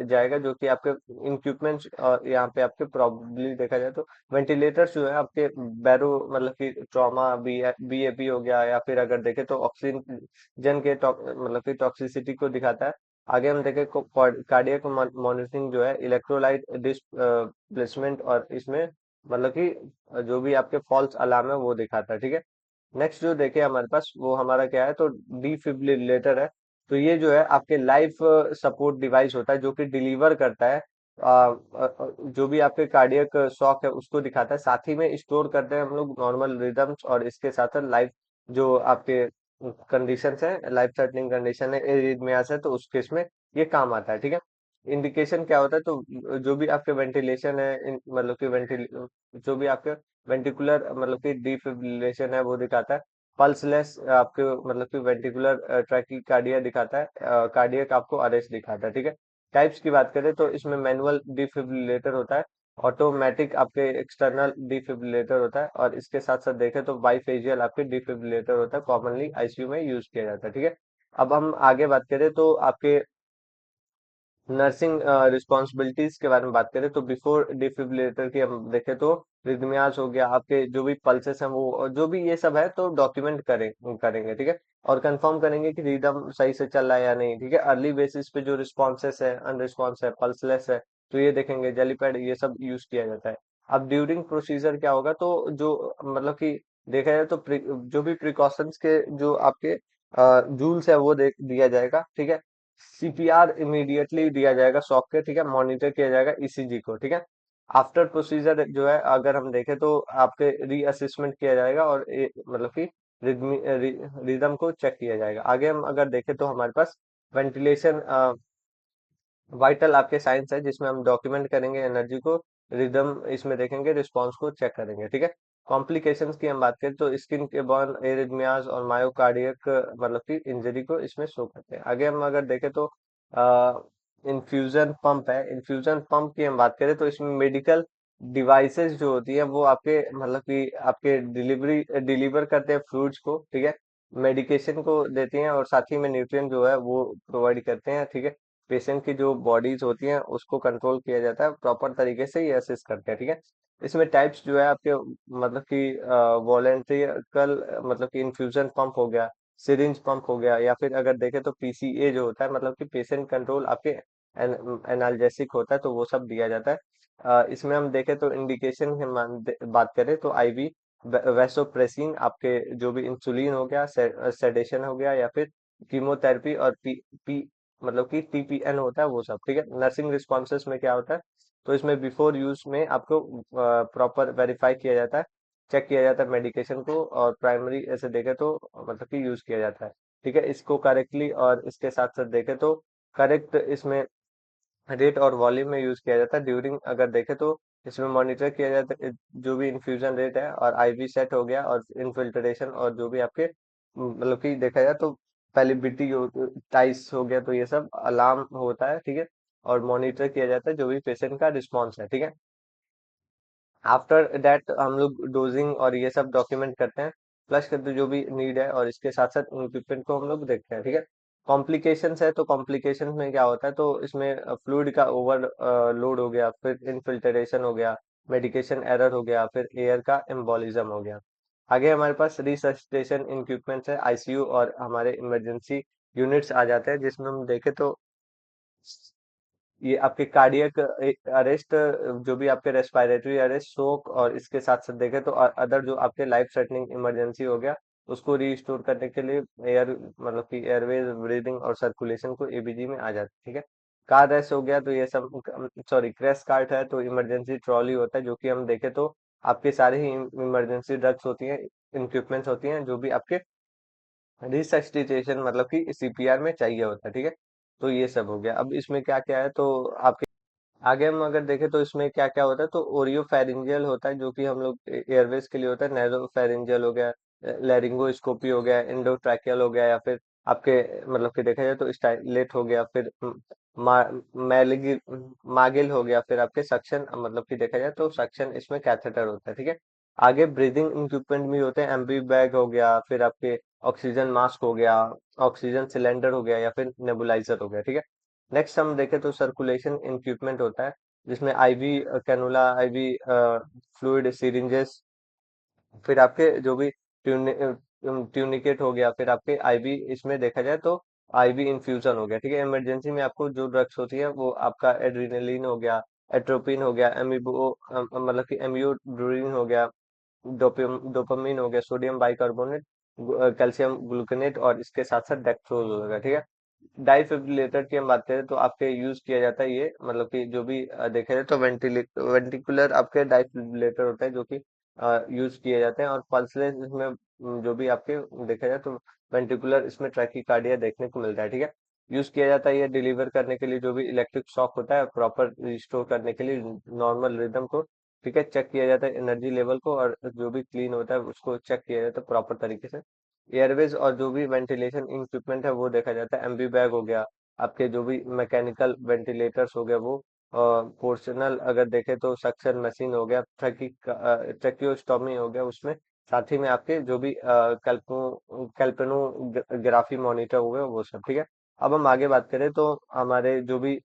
जाएगा, जो कि आपके इक्विपमेंट्स, और यहाँ पे आपके प्रॉब्लली देखा जाए तो वेंटिलेटर्स जो है आपके बैरो मतलब कि ट्रॉमा बीएपी हो गया, या फिर अगर देखें तो ऑक्सीजन के मतलब कि टॉक्सिसिटी को दिखाता है। आगे हम देखें कार्डियक मॉनिटरिंग जो है इलेक्ट्रोलाइट डिस्प्लेसमेंट, और इसमें मतलब कि जो भी आपके फॉल्स अलार्म है वो दिखाता है, ठीक है। नेक्स्ट जो देखे हमारे पास वो हमारा क्या है, तो डिफिब्रिलेटर है। तो ये जो है आपके लाइफ सपोर्ट डिवाइस होता है, जो कि डिलीवर करता है जो भी आपके कार्डियक शॉक है उसको दिखाता है, साथ ही में स्टोर करते हैं हम लोग नॉर्मल रिदम्स, और इसके साथ साथ लाइफ जो आपके कंडीशन है, लाइफ थ्रेटनिंग कंडीशन है, एरिथमियास है, तो उस केस में ये काम आता है, ठीक है। इंडिकेशन क्या होता है, तो जो भी आपके वेंटिलेशन है, मतलब कि वेंटिल जो भी आपके वेंटिकुलर मतलब कि डिफिब्रिलेशन है वो दिखाता है। पल्सलेस आपके मतलब कि वेंटिकुलर ट्रैकीकार्डिया दिखाता है, कार्डियक आपको अरेस्ट दिखाता है, ठीक है। टाइप्स की बात करें तो इसमें मैनुअल डिफिब्रिलेटर होता है, ऑटोमेटिक आपके एक्सटर्नल डिफिब्रिलेटर होता है, और इसके साथ साथ देखें तो बाईफेजियल आपके डिफिब्रिलेटर होता है, कॉमनली आईसीयू में यूज किया जाता है, ठीक है। अब हम आगे बात करें तो आपके नर्सिंग रिस्पॉन्सिबिलिटीज के बारे में बात करें तो बिफोर डिफिब्रिलेटर की हम देखें तो रिदमियास हो गया, आपके जो भी पल्सेस हैं वो, और जो भी ये सब है तो डॉक्यूमेंट करेंगे, ठीक है। और कंफर्म करेंगे कि रिदम सही से चल रहा है या नहीं, ठीक है। अर्ली बेसिस पे जो रिस्पॉन्सेस है, अनरिस्पॉन्स है, पल्सलेस है, तो ये देखेंगे, जेलीपैड ये सब यूज किया जाता है। अब ड्यूरिंग प्रोसीजर क्या होगा, तो जो मतलब कि देखा जाए तो जो भी प्रिकॉशंस के जो आपके रूल्स है वो देख दिया जाएगा, ठीक है। सीपीआर इमीडिएटली दिया जाएगा शॉक के, ठीक है, मॉनिटर किया जाएगा ईसीजी को, ठीक है। आफ्टर प्रोसीजर जो है अगर हम देखें तो आपके रीअसेसमेंट किया जाएगा, और मतलब कि रिदम को चेक किया जाएगा। आगे हम अगर देखें तो हमारे पास वेंटिलेशन वाइटल आपके साइंस है, जिसमें हम डॉक्यूमेंट करेंगे एनर्जी को, रिदम इसमें देखेंगे, रिस्पांस को चेक करेंगे, ठीक है। कॉम्प्लिकेशंस की हम बात करें तो स्किन के बर्न, एरिथमियाज और मायोकार्डियक मतलब कि इंजरी को इसमें शो करते हैं। आगे हम अगर देखें तो इन्फ्यूजन पंप है, इन्फ्यूजन पंप की हम बात करें तो इसमें मेडिकल डिवाइसेस जो होती है वो आपके मतलब कि आपके डिलीवर करते हैं फ्लूइड्स को, ठीक है, मेडिकेशन को देती हैं, और साथ ही में न्यूट्रिएंट जो है वो प्रोवाइड करते हैं, ठीक है। पेशेंट की जो बॉडीज होती हैं उसको कंट्रोल किया जाता है प्रॉपर तरीके से, ये असिस्ट करते हैं, ठीक है। इसमें टाइप्स जो है आपके मतलब कि वॉलेंट्रिकल मतलब कि इन्फ्यूजन पंप हो गया, सिरिंज पंप हो गया, या फिर अगर देखें तो पीसीए जो होता है मतलब कि पेशेंट कंट्रोल आपके एनाल्जेसिक होता है, तो वो सब दिया जाता है। इसमें हम देखें तो इंडिकेशन की बात करें तो आईवी वैसोप्रेसिन, आपके जो भी इंसुलिन हो गया, सेडेशन हो गया, या फिर कीमोथेरेपी, और पी मतलब कि टीपीएन होता है वो सब, ठीक है। नर्सिंग रिस्पॉन्सेज में क्या होता है, तो इसमें बिफोर यूज में आपको प्रॉपर वेरीफाई किया जाता है, चेक किया जाता है मेडिकेशन को, और प्राइमरी ऐसे देखें तो मतलब कि यूज किया जाता है, ठीक है, इसको करेक्टली, और इसके साथ साथ देखें तो करेक्ट इसमें रेट और वॉल्यूम में यूज किया जाता है। ड्यूरिंग अगर देखें तो इसमें मॉनिटर किया जाता है जो भी इन्फ्यूजन रेट है, और आईवी सेट हो गया, और इनफिल्ट्रेशन, और जो भी आपके मतलब कि देखा जाए तो पैलिबिटी टाइस हो गया, तो ये सब अलार्म होता है, ठीक है। और मॉनिटर किया जाता है जो भी पेशेंट का रिस्पॉन्स है, ठीक है। आफ्टर दैट हम लोग डोजिंग और ये सब डॉक्यूमेंट करते हैं, प्लस करते जो भी नीड है, और इसके साथ साथ इक्विपमेंट को हम लोग देखते हैं, ठीक है। कॉम्प्लिकेशंस है तो कॉम्प्लिकेशंस में क्या होता है, तो इसमें फ्लूइड का ओवर लोड हो गया, फिर इनफिल्ट्रेशन हो गया, मेडिकेशन एरर हो गया, फिर एयर का एम्बोलिज्म हो गया। आगे हमारे पास रिसस्टेशन इक्विपमेंट्स है, आईसीयू और हमारे इमरजेंसी यूनिट्स आ जाते हैं, जिसमें हम देखें तो ये आपके कार्डियक अरेस्ट, जो भी आपके रेस्पिरेटरी अरेस्ट, शोक, और इसके साथ साथ देखें तो अदर जो आपके लाइफ थ्रेटनिंग इमरजेंसी हो गया, उसको रीस्टोर करने के लिए एयर मतलब कि एयरवेज ब्रीदिंग और सर्कुलेशन को एबीजी में आ जाता है। ठीक है। कार रेस्ट हो गया तो ये सब, सॉरी क्रैश कार्ट है तो इमरजेंसी ट्रॉली होता है, जो कि हम देखें तो आपके सारे ही इमरजेंसी ड्रग्स होती हैं, इक्विपमेंट्स होती हैं, जो भी आपके रिसस्टिटेशन मतलब कि सीपीआर में चाहिए होता है। ठीक है। तो ये सब हो गया। अब इसमें क्या क्या है, तो आपके आगे हम अगर देखें तो इसमें क्या क्या होता है, तो ओरियो फेरिंजियल होता है, जो कि हम लोग एयरवेज के लिए होता है। नैरो फेरिंजियल हो गया, लैरिंगोस्कोपी हो गया, एंडोट्रैकियल हो गया, या फिर आपके मतलब कि देखा जाए तो स्टाइलेट हो गया, फिर मा, मैलिगिल मागिल हो गया, फिर आपके सक्शन मतलब कि देखा जाए तो सक्शन इसमें कैथेटर होता है। ठीक है। आगे ब्रीदिंग इक्विपमेंट भी होते हैं, एमबी बैग हो गया, फिर आपके ऑक्सीजन मास्क हो गया, ऑक्सीजन सिलेंडर हो गया, या फिर नेबुलाइजर हो गया। ठीक है। नेक्स्ट हम देखें तो सर्कुलेशन इक्विपमेंट होता है, जिसमें IV cannula, IV fluid syringes, फिर आपके जो भी ट्यूनिकेट हो गया, फिर आपके आईवी इसमें देखा जाए तो आईवी इन्फ्यूजन हो गया। ठीक है। इमरजेंसी में आपको जो ड्रग्स होती है वो आपका एड्रेनलिन हो गया, एट्रोपिन हो गया, एमिबो मतलब कि एम्यूड्रिन हो गया, डोपामिन हो गया, सोडियम बाइकार्बोनेट, कैल्शियम ग्लूकोनेट, और इसके साथ साथ डेक्स्ट्रोज हो गया। ठीक है। डाइफिब्रिलेटर की हम बात करें तो आपके यूज किया जाता है ये, मतलब कि जो भी देखा जाए तो वेंटिकुलर आपके डाइफिब्रिलेटर होता है, जो कि यूज किए जाते हैं, और पल्सलेस इसमें जो भी आपके देखा जाए तो वेंटिकुलर इसमें ट्रैकीकार्डिया देखने को मिलता है। ठीक है। यूज किया जाता है ये डिलीवर करने के लिए, जो भी इलेक्ट्रिक शॉक होता है प्रॉपर रिस्टोर करने के लिए नॉर्मल रिदम को। ठीक है। चेक किया जाता है एनर्जी लेवल को, और जो भी क्लीन होता है उसको चेक किया जाता है प्रॉपर तरीके से। एयरवेज और जो भी वेंटिलेशन इक्विपमेंट है वो देखा जाता है, एमबी बैग हो गया, आपके जो भी मैकेनिकल वेंटिलेटर्स हो गया वो, पोर्शनल अगर देखें तो सक्शन मशीन हो गया, ट्रैकियोस्टोमी हो गया उसमें, साथ ही में आपके जो भी कैल्पेनोग्राफी मॉनिटर हो गया वो सब। ठीक है। अब हम आगे बात करें तो हमारे जो भी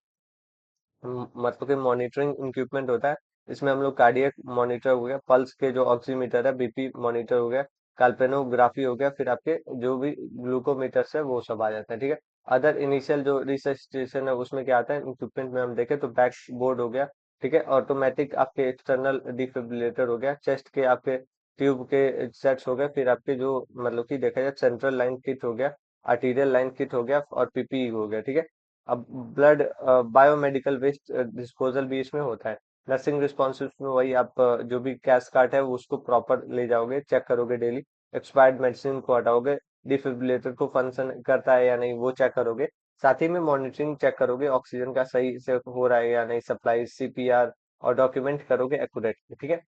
मतलब कि मॉनिटरिंग इक्विपमेंट होता है, इसमें हम लोग कार्डियक मॉनिटर हो गया, पल्स के जो ऑक्सीमीटर है, बीपी मॉनिटर हो गया, काल्पेनोग्राफी हो गया, फिर आपके जो भी ग्लूकोमीटर्स है वो सब आ जाता है। ठीक है। अदर इनिशियल जो रिसर्चेशन है उसमें क्या आता है, इक्विपमेंट में हम देखें तो बैक बोर्ड हो गया। ठीक है। ऑटोमेटिक आपके एक्सटर्नल डिफिब्रिलेटर हो गया, चेस्ट के आपके ट्यूब के सेट्स हो गए, फिर आपके जो मतलब कि देखा जाए सेंट्रल लाइन किट हो गया, आर्टीरियल लाइन किट हो गया, और पीपीई हो गया। ठीक है। अब ब्लड बायोमेडिकल वेस्ट डिस्पोजल भी इसमें होता है। नर्सिंग रिस्पॉन्सिव में वही आप जो भी कैश कार्ट है वो उसको प्रॉपर ले जाओगे, चेक करोगे डेली, एक्सपायर्ड मेडिसिन को हटाओगे, डिफिब्रिलेटर को फंक्शन करता है या नहीं वो चेक करोगे, साथ ही में मॉनिटरिंग चेक करोगे, ऑक्सीजन का सही से हो रहा है या नहीं सप्लाई, सीपीआर, और डॉक्यूमेंट करोगे एक्यूरेटली। ठीक है।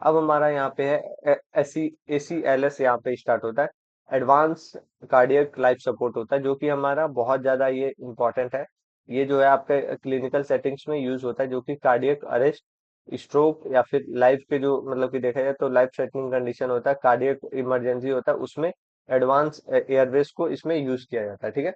अब हमारा यहाँ पे है ACLS, यहाँ पे स्टार्ट होता है, एडवांस कार्डियक लाइफ सपोर्ट होता है, जो कि हमारा बहुत ज्यादा ये इम्पोर्टेंट है। ये जो है आपके क्लिनिकल सेटिंग्स में यूज होता है, जो कि कार्डियक अरेस्ट, स्ट्रोक, या फिर लाइफ के जो मतलब कि देखा जाए तो लाइफ थ्रेटनिंग कंडीशन होता है, कार्डियक इमरजेंसी होता है, उसमें एडवांस एयरवेज को इसमें यूज किया जाता है। ठीक है।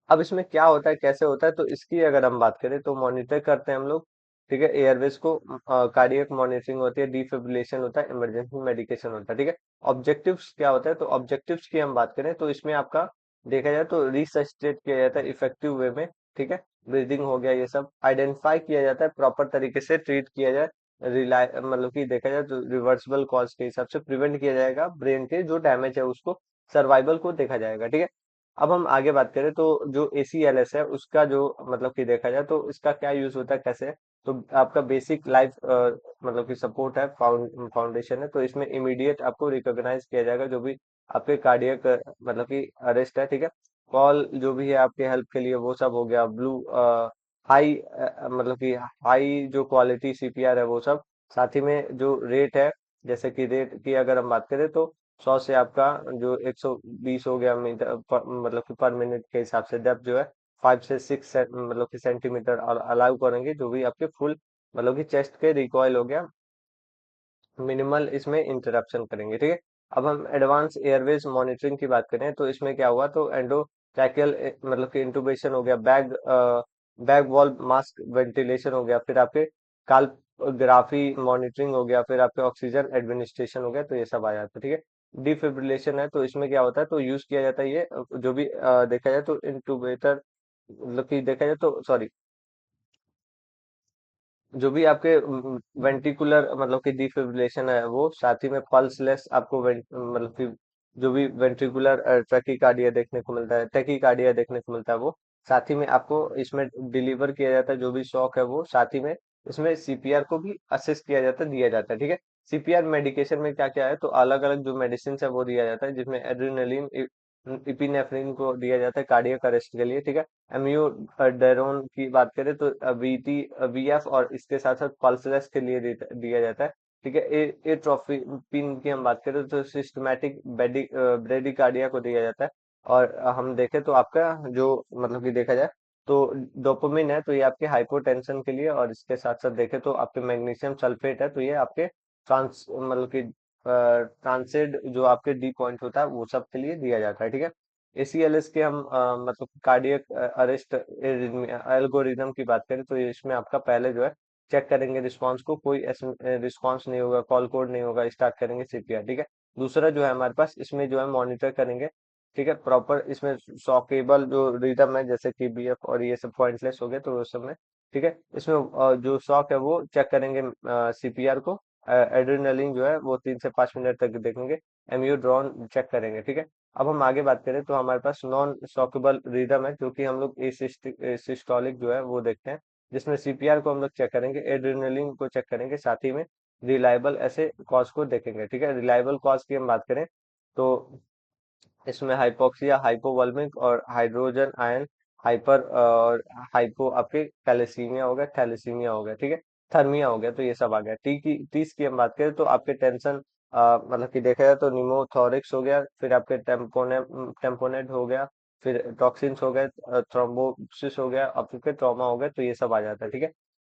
अब इसमें क्या होता है, कैसे होता है, तो इसकी अगर हम बात करें तो मॉनिटर करते हैं हम लोग। ठीक है। एयरवेज को कार्डियक मॉनिटरिंग होती है, डिफिब्रिलेशन होता है, इमरजेंसी मेडिकेशन होता है। ठीक है। ऑब्जेक्टिव्स क्या होता है, तो ऑब्जेक्टिव्स की हम बात करें तो इसमें आपका देखा जाए तो रिसस्टेट किया जाता है इफेक्टिव वे में। ठीक है। ब्रीदिंग हो गया, ये सब आइडेंटिफाई किया जाता है, प्रॉपर तरीके से ट्रीट किया जाए, रिलाय मतलब कि देखा जाए तो रिवर्सिबल कॉज के हिसाब से प्रिवेंट किया जाएगा, ब्रेन के जो डैमेज है उसको, सर्वाइवल को देखा जाएगा। ठीक है। अब हम आगे बात करें तो जो ACLS है उसका जो मतलब कि देखा जाए तो इसका क्या यूज होता है, कैसे है, तो आपका बेसिक लाइफ मतलब कि सपोर्ट है, फाउंडेशन है, तो इसमें इमीडिएट आपको रिकॉग्नाइज किया जाएगा जो भी आपके कार्डियक मतलब कि अरेस्ट है। ठीक है। कॉल जो भी है आपके हेल्प के लिए वो सब हो गया, ब्लू हाई मतलब कि हाई जो क्वालिटी सीपीआर है वो सब, साथ ही में जो रेट है, जैसे कि रेट की अगर हम बात करें तो 100 से आपका जो 120 हो गया मीटर मतलब कि पर मिनट के हिसाब से, डेप्थ जो है 5 से 6 मतलब कि सेंटीमीटर अलाउ करेंगे, जो भी आपके फुल मतलब कि चेस्ट के रिकॉइल हो गया, मिनिमल इसमें इंटरप्शन करेंगे। ठीक है। अब हम एडवांस एयरवेज मॉनिटरिंग की बात करें तो इसमें क्या हुआ, तो ट्रैकियल मतलब कि इंटुबेशन हो गया, बैग वॉल मास्क वेंटिलेशन हो गया, फिर आपके काल्पोग्राफी मॉनिटरिंग हो गया, फिर आपके ऑक्सीजन एडमिनिस्ट्रेशन हो गया, तो ये सब आ जाता है। ठीक है। डिफिब्रिलेशन है तो इसमें क्या होता है, तो यूज किया जाता है ये जो भी देखा जाए तो इंटुबेटर, मतलब कि देखा जाए तो सॉरी, जो भी आपके वेंटिकुलर मतलब कि डिफिब्रिलेशन है वो, साथ ही में पल्सलेस आपको मतलब कि जो भी वेंट्रिकुलर ट्रैकीकार्डिया देखने को मिलता है, टैकीकार्डिया देखने को मिलता है वो, साथ ही में आपको इसमें डिलीवर किया जाता है जो भी शॉक है वो, साथ ही में इसमें सीपीआर को भी असिस्ट किया जाता है, दिया जाता है। ठीक है। सीपीआर मेडिकेशन में क्या क्या है, तो अलग अलग जो मेडिसिन है वो दिया जाता है, जिसमें एड्रेनलिन, इपिनेफ्रिन को दिया जाता है कार्डियक अरेस्ट के लिए। ठीक है। एम्यूडेरोन की बात करें तो वीटी वीएफ और इसके साथ साथ पल्सरेस के लिए दिया जाता है। ठीक है। एट्रोपिन की हम बात करें तो सिस्टमैटिक ब्रेडिकार्डिया को दिया जाता है। और हम देखें तो आपका जो मतलब कि देखा जाए तो डोपामिन है तो ये आपके हाइपोटेंशन के लिए, और इसके साथ साथ देखें तो आपके मैग्नीशियम सल्फेट है तो ये आपके ट्रांस मतलब कि ट्रांसिड जो आपके डी पॉइंट होता है वो सब के लिए दिया जाता है। ठीक है। एसीएलएस के हम मतलब कार्डियक अरेस्ट एल्गोरिदम की बात करें तो इसमें आपका पहले जो है चेक करेंगे रिस्पांस को, कोई रिस्पांस नहीं होगा, कॉल कोड नहीं होगा, स्टार्ट करेंगे सीपीआर। ठीक है। दूसरा जो है हमारे पास इसमें जो है मॉनिटर करेंगे। ठीक है। प्रॉपर इसमें सॉकेबल जो रिदम है जैसे कि बीएफ और ये सब पॉइंटलेस हो गए तो उस समय। ठीक है। इसमें जो शॉक है वो चेक करेंगे सीपीआर को। एड्रेनलिन जो है वो 3 से 5 मिनट तक देखेंगे। एमयू ड्रॉन चेक करेंगे। ठीक है। अब हम आगे बात करें तो हमारे पास नॉन शॉकेबल रिदम है, जो कि हम लोग सिस्टोलिक जो है वो देखते हैं, जिसमें सीपीआर को हम लोग चेक करेंगे, एड्रेनलिन को चेक करेंगे, साथ ही में रिलायबल ऐसे कॉज को देखेंगे। ठीक है। रिलायबल कॉज की हम बात करें तो इसमें हाइपोक्सिया, हाइपोवोल्मिक और हाइड्रोजन आयन हाइपर और हाइपो आपके कैलेसीमिया हो गया, थैलेसीमिया हो गया। ठीक है। थर्मिया हो गया, तो ये सब आ गया। टीस की हम बात करें तो आपके टेंशन मतलब कि देखा जाए तो निमोथोरिक्स हो गया, फिर आपके टेम्पोनेट हो गया, फिर टॉक्सिन्स हो गए, थ्रोम्बोसिस हो गया, आपके ट्रॉमा हो गया, तो ये सब आ जाता है। ठीक है।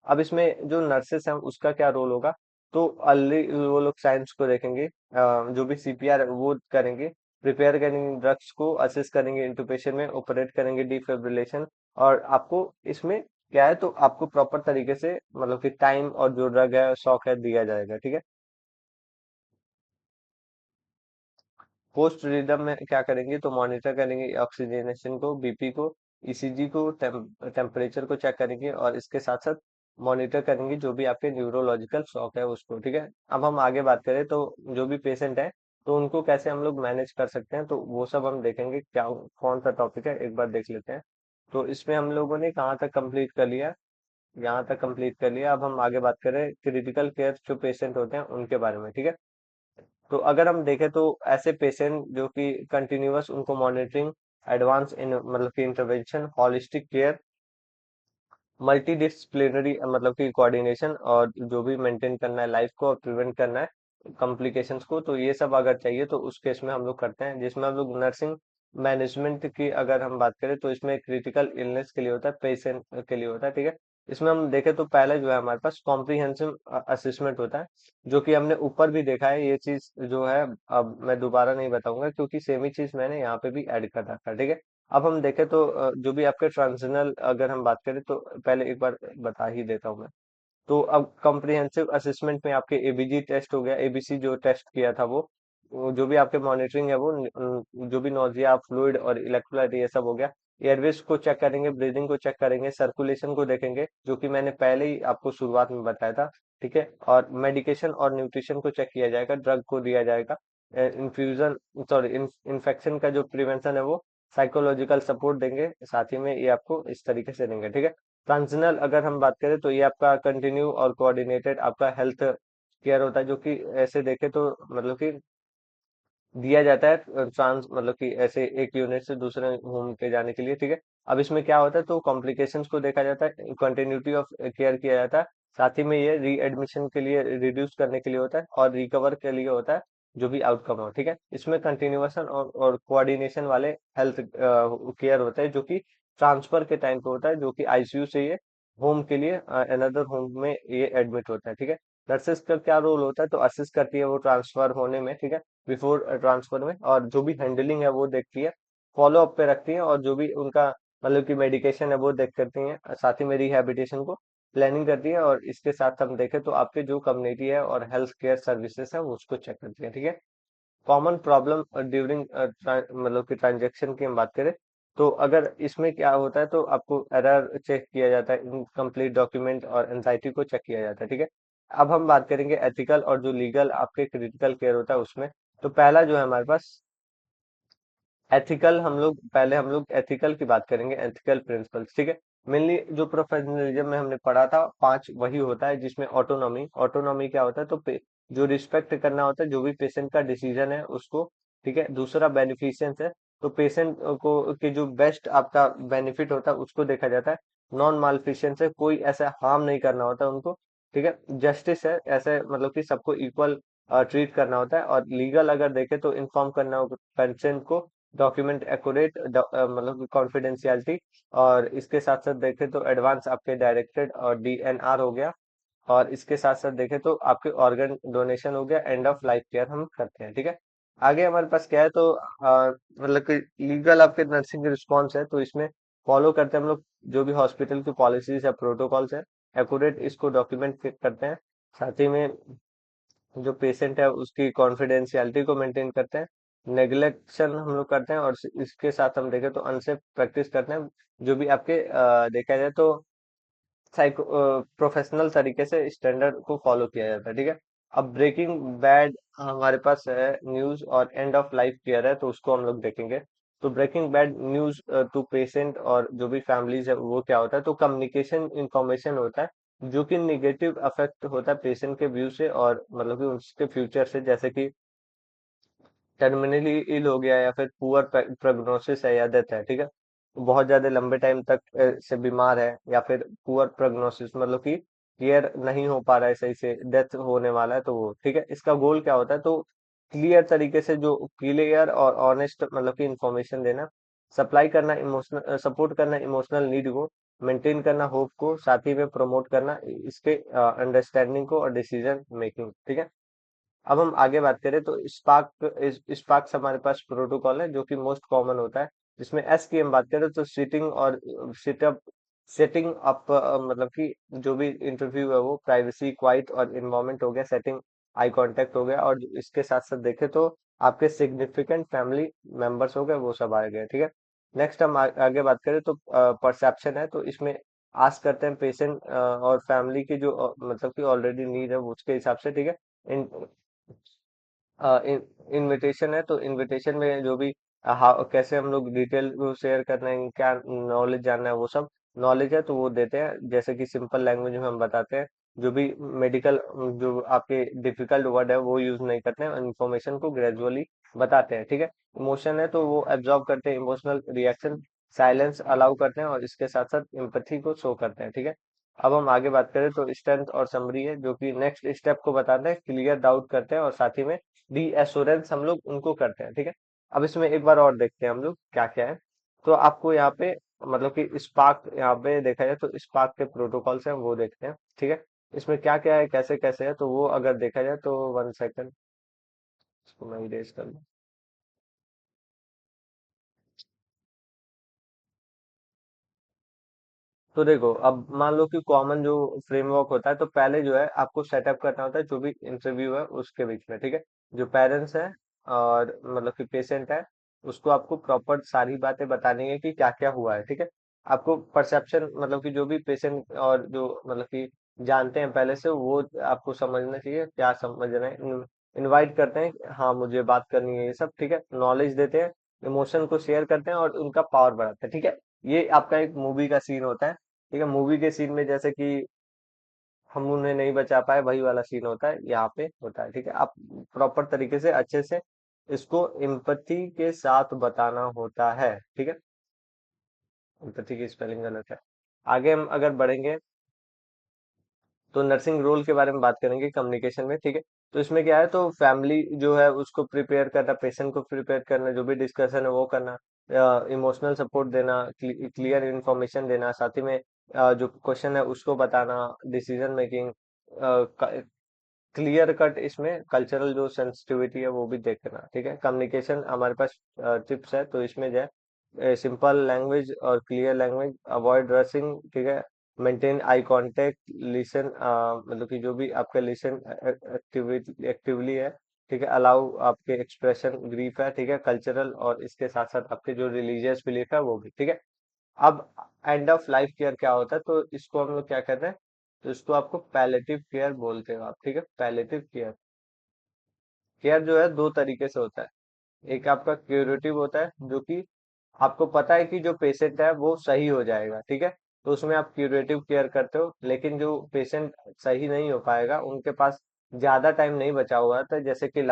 अब इसमें जो नर्सेस हैं उसका क्या रोल होगा, तो अर्ली वो लोग साइंस को देखेंगे, जो भी सीपीआर है वो करेंगे, प्रिपेयर करेंगे ड्रग्स को, असिस्ट करेंगे इंटुबेशन में, ऑपरेट करेंगे डिफिब्रिलेशन। और आपको इसमें क्या है, तो आपको प्रॉपर तरीके से मतलब कि टाइम और जो ड्रग है शॉक है दिया जाएगा। ठीक है। पोस्ट रिदम में क्या करेंगे, तो मॉनिटर करेंगे ऑक्सीजनेशन को, बीपी को, ईसीजी को, टेम्परेचर को चेक करेंगे, और इसके साथ साथ मॉनिटर करेंगे जो भी आपके न्यूरोलॉजिकल शॉक है उसको। ठीक है। अब हम आगे बात करें तो जो भी पेशेंट है तो उनको कैसे हम लोग मैनेज कर सकते हैं, तो वो सब हम देखेंगे, क्या कौन सा टॉपिक है एक बार देख लेते हैं। तो इसमें हम लोगों ने कहाँ तक कंप्लीट कर लिया, यहाँ तक कंप्लीट कर लिया। अब हम आगे बात करें क्रिटिकल केयर जो पेशेंट होते हैं उनके बारे में। ठीक है। तो अगर हम देखें तो ऐसे पेशेंट जो कि कंटिन्यूअस उनको मॉनिटरिंग, एडवांस इन मतलब कि intervention, holistic care, multi disciplinary मतलब कि कोऑर्डिनेशन, और जो भी मेंटेन करना है लाइफ को और प्रिवेंट करना है कॉम्प्लिकेशंस को, तो ये सब अगर चाहिए तो उस केस में हम लोग करते हैं, जिसमें हम लोग नर्सिंग मैनेजमेंट की अगर हम बात करें तो इसमें क्रिटिकल इलनेस के लिए होता है, पेशेंट के लिए होता है। ठीक है। इसमें हम देखें तो पहले जो है हमारे पास कॉम्प्रिहेंसिव असेसमेंट होता है, जो कि हमने ऊपर भी देखा है, ये चीज जो है अब मैं दोबारा नहीं बताऊंगा क्योंकि सेम ही चीज मैंने यहाँ पे भी ऐड कर रखा है। ठीक है। अब हम देखें तो जो भी आपके ट्रांजिशनल अगर हम बात करें तो पहले एक बार बता ही देता हूँ मैं। तो अब कॉम्प्रिहेंसिव असेसमेंट में आपके एबीजी टेस्ट हो गया, एबीसी जो टेस्ट किया था वो जो भी आपके मॉनिटरिंग है वो जो भी नोजिया, फ्लूइड और इलेक्ट्रोलाइट ये सब हो गया। एयरवेज को चेक करेंगे, ब्रीदिंग को चेक करेंगे, सर्कुलेशन को देखेंगे, जो कि मैंने पहले ही आपको शुरुआत में बताया था। ठीक है। और मेडिकेशन और न्यूट्रिशन को चेक किया जाएगा, ड्रग को दिया जाएगा, इन्फ्यूजन सॉरी इन्फेक्शन का जो प्रिवेंशन है वो, साइकोलॉजिकल सपोर्ट देंगे, साथ ही में ये आपको इस तरीके से देंगे। ठीक है। ट्रांजिशनल अगर हम बात करें तो ये आपका कंटिन्यू और कोऑर्डिनेटेड आपका हेल्थ केयर होता है, जो कि ऐसे देखे तो मतलब कि दिया जाता है ट्रांस मतलब कि ऐसे एक यूनिट से दूसरे होम पे जाने के लिए। ठीक है। अब इसमें क्या होता है, तो कॉम्प्लिकेशंस को देखा जाता है, कंटिन्यूटी ऑफ केयर किया जाता है, साथ ही में ये रीएडमिशन के लिए रिड्यूस करने के लिए होता है, और रिकवर के लिए होता है जो भी आउटकम हो। ठीक है। इसमें कंटिन्यूएशन और कोऑर्डिनेशन वाले हेल्थ केयर होता है, जो कि ट्रांसफर के टाइम पे होता है, जो कि आईसीयू से ये होम के लिए अनदर होम में ये एडमिट होता है। ठीक है। नर्सेस का क्या रोल होता है, तो असिस्ट करती है वो ट्रांसफर होने में। ठीक है। बिफोर ट्रांसफर में, और जो भी हैंडलिंग है वो देखती है, फॉलो अप पे रखती हैं, और जो भी उनका मतलब कि मेडिकेशन है वो देख करती हैं, साथ ही में रिहैबिलिटेशन को प्लानिंग करती है, और इसके साथ हम देखें तो आपके जो कम्युनिटी है और हेल्थ केयर सर्विसेज है वो उसको चेक करती है, ठीक है। कॉमन प्रॉब्लम ड्यूरिंग मतलब कि ट्रांजेक्शन की हम बात करें, तो अगर इसमें क्या होता है तो आपको एरर चेक किया जाता है, इनकम्प्लीट डॉक्यूमेंट और एंजाइटी को चेक किया जाता है, ठीक है। अब हम बात करेंगे एथिकल और जो लीगल आपके क्रिटिकल केयर होता है उसमें। तो पहला जो है हमारे पास एथिकल, हम लोग एथिकल की बात करेंगे, एथिकल प्रिंसिपल्स, ठीक है। मेनली जो प्रोफेशनलिज्म में हमने पढ़ा था पांच, वही होता है जिसमें ऑटोनॉमी, ऑटोनॉमी क्या होता है तो जो रिस्पेक्ट करना होता है जो भी पेशेंट का डिसीजन है उसको, ठीक है। दूसरा बेनिफिशियंस है, तो पेशेंट को के जो बेस्ट आपका बेनिफिट होता है उसको देखा जाता है। नॉन मालफिशियंस है, कोई ऐसा हार्म नहीं करना होता उनको, ठीक है। जस्टिस है, ऐसे मतलब कि सबको इक्वल ट्रीट करना होता है। और लीगल अगर देखें तो इन्फॉर्म करना होगा पेशेंट को, डॉक्यूमेंट एक्यूरेट, मतलब कॉन्फिडेंशियलिटी। और इसके साथ साथ देखें तो एडवांस आपके डायरेक्टेड और डीएनआर हो गया। और इसके साथ साथ देखें तो आपके ऑर्गन डोनेशन हो गया, एंड ऑफ लाइफ केयर हम करते हैं, ठीक है। आगे हमारे पास क्या है तो मतलब कि लीगल आपके नर्सिंग रिस्पॉन्स है, तो इसमें फॉलो करते हैं हम लोग जो भी हॉस्पिटल की पॉलिसीज या प्रोटोकॉल्स है, एक्यूरेट इसको डॉक्यूमेंट करते हैं। साथ ही में जो पेशेंट है उसकी कॉन्फिडेंशियलिटी को मेंटेन करते हैं। नेग्लेक्शन हम लोग करते हैं, और इसके साथ हम देखें तो अनसेफ प्रैक्टिस करते हैं, जो भी आपके देखा जाए तो साइको प्रोफेशनल तरीके से स्टैंडर्ड को फॉलो किया जाता है, ठीक है। अब ब्रेकिंग बैड हमारे पास है न्यूज और एंड ऑफ लाइफ केयर है, तो उसको हम लोग देखेंगे। तो breaking bad news to patient और जो भी फैमिलीज है वो क्या होता है तो कम्युनिकेशन इंफॉर्मेशन होता है जो कि निगेटिव अफेक्ट होता है पेशेंट के व्यू से और मतलब कि उसके फ्यूचर से, जैसे कि टर्मिनली इल हो गया, या फिर पुअर प्रोग्नोसिस है या डेथ है, ठीक है। बहुत ज्यादा लंबे टाइम तक से बीमार है, या फिर पुअर प्रोग्नोसिस मतलब कि क्लियर नहीं हो पा रहा है सही से, डेथ होने वाला है, तो वो ठीक है। इसका गोल क्या होता है तो क्लियर तरीके से जो क्लियर और ऑनेस्ट मतलब कि इंफॉर्मेशन देना, सप्लाई करना इमोशनल सपोर्ट करना इमोशनल नीड को, मेंटेन करना होप को, साथ ही में प्रमोट करना इसके अंडरस्टैंडिंग को और डिसीजन मेकिंग, ठीक है। अब हम आगे बात करें तो स्पार्क हमारे पास प्रोटोकॉल है जो कि मोस्ट कॉमन होता है, जिसमें एस की हम बात करें तो सीटिंग और सिटअप सेटिंग अप, मतलब कि जो भी इंटरव्यू है वो प्राइवेसी क्वाइट और इन्वायरमेंट हो गया, सेटिंग आई कांटेक्ट हो गया, और इसके साथ साथ देखें तो आपके सिग्निफिकेंट फैमिली मेंबर्स हो गए, वो सब आ गए, ठीक है। नेक्स्ट हम आगे बात करें तो परसेप्शन है, तो इसमें आस्क करते हैं पेशेंट और फैमिली की जो मतलब कि ऑलरेडी नीड है वो उसके हिसाब से, ठीक है। इन इनविटेशन है, तो इनविटेशन में जो भी कैसे हम लोग डिटेल को शेयर करना है, क्या नॉलेज जानना है, वो सब नॉलेज है तो वो देते हैं, जैसे कि सिंपल लैंग्वेज में हम बताते हैं। जो भी मेडिकल जो आपके डिफिकल्ट वर्ड है वो यूज नहीं करते हैं, इन्फॉर्मेशन को ग्रेजुअली बताते हैं, ठीक है। इमोशन है तो वो एब्जॉर्ब करते हैं इमोशनल रिएक्शन, साइलेंस अलाउ करते हैं, और इसके साथ साथ एम्पैथी को शो करते हैं, ठीक है। अब हम आगे बात करें तो स्ट्रेंथ और समरी है, जो कि नेक्स्ट स्टेप को बताते हैं, क्लियर डाउट करते हैं, और साथ ही में रीएश्योरेंस हम लोग उनको करते हैं, ठीक है। अब इसमें एक बार और देखते हैं हम लोग क्या क्या है। तो आपको यहाँ पे मतलब कि स्पार्क, यहाँ पे देखा जाए तो स्पार्क के प्रोटोकॉल्स हैं वो देखते हैं, ठीक है। इसमें क्या क्या है कैसे कैसे है तो वो अगर देखा जाए तो 1 सेकंड, इसको मैं इरेज कर लूँ। तो देखो अब मान लो कि कॉमन जो फ्रेमवर्क होता है, तो पहले जो है आपको सेटअप करना होता है जो भी इंटरव्यू है उसके बीच में, ठीक है। जो पेरेंट्स है और मतलब कि पेशेंट है, उसको आपको प्रॉपर सारी बातें बतानी है कि क्या क्या हुआ है, ठीक है। आपको परसेप्शन मतलब कि जो भी पेशेंट और जो मतलब कि जानते हैं पहले से, वो आपको समझना चाहिए क्या समझना है। इनवाइट करते हैं, हाँ मुझे बात करनी है, ये सब ठीक है। नॉलेज देते हैं, इमोशन को शेयर करते हैं, और उनका पावर बढ़ाते हैं, ठीक है। ये आपका एक मूवी का सीन होता है, ठीक है। मूवी के सीन में जैसे कि हम उन्हें नहीं बचा पाए, वही वाला सीन होता है यहाँ पे होता है, ठीक है। आप प्रॉपर तरीके से अच्छे से इसको एम्पैथी के साथ बताना होता है, ठीक है। एम्पैथी की स्पेलिंग गलत है। आगे हम अगर बढ़ेंगे तो नर्सिंग रोल के बारे में बात करेंगे कम्युनिकेशन में, ठीक है। तो इसमें क्या है तो फैमिली जो है उसको प्रिपेयर करना, पेशेंट को प्रिपेयर करना, जो भी डिस्कशन है वो करना, इमोशनल सपोर्ट देना, क्लियर इंफॉर्मेशन देना, साथ ही में जो क्वेश्चन है उसको बताना, डिसीजन मेकिंग, क्लियर कट, इसमें कल्चरल जो सेंसिटिविटी है वो भी देखना, ठीक है। कम्युनिकेशन हमारे पास टिप्स है, तो इसमें जो है सिंपल लैंग्वेज और क्लियर लैंग्वेज, अवॉइड रशिंग, ठीक है। मेंटेन आई कांटेक्ट, लिसन, मतलब कि जो भी आपका लिसन एक्टिवली है, ठीक है। अलाउ आपके एक्सप्रेशन ग्रीफ है, ठीक है, कल्चरल, और इसके साथ साथ आपके जो रिलीजियस बिलीफ है वो भी, ठीक है। अब एंड ऑफ लाइफ केयर क्या होता है, तो इसको हम लोग क्या कहते हैं, तो इसको आपको पैलेटिव केयर बोलते हो आप, ठीक है। पैलेटिव केयर, केयर जो है दो तरीके से होता है। एक आपका क्यूरेटिव होता है, जो कि आपको पता है कि जो पेशेंट है वो सही हो जाएगा, ठीक है, तो उसमें आप क्यूरेटिव केयर करते हो। लेकिन जो पेशेंट सही नहीं हो पाएगा, उनके पास ज्यादा टाइम नहीं बचा हुआ था, जैसे कि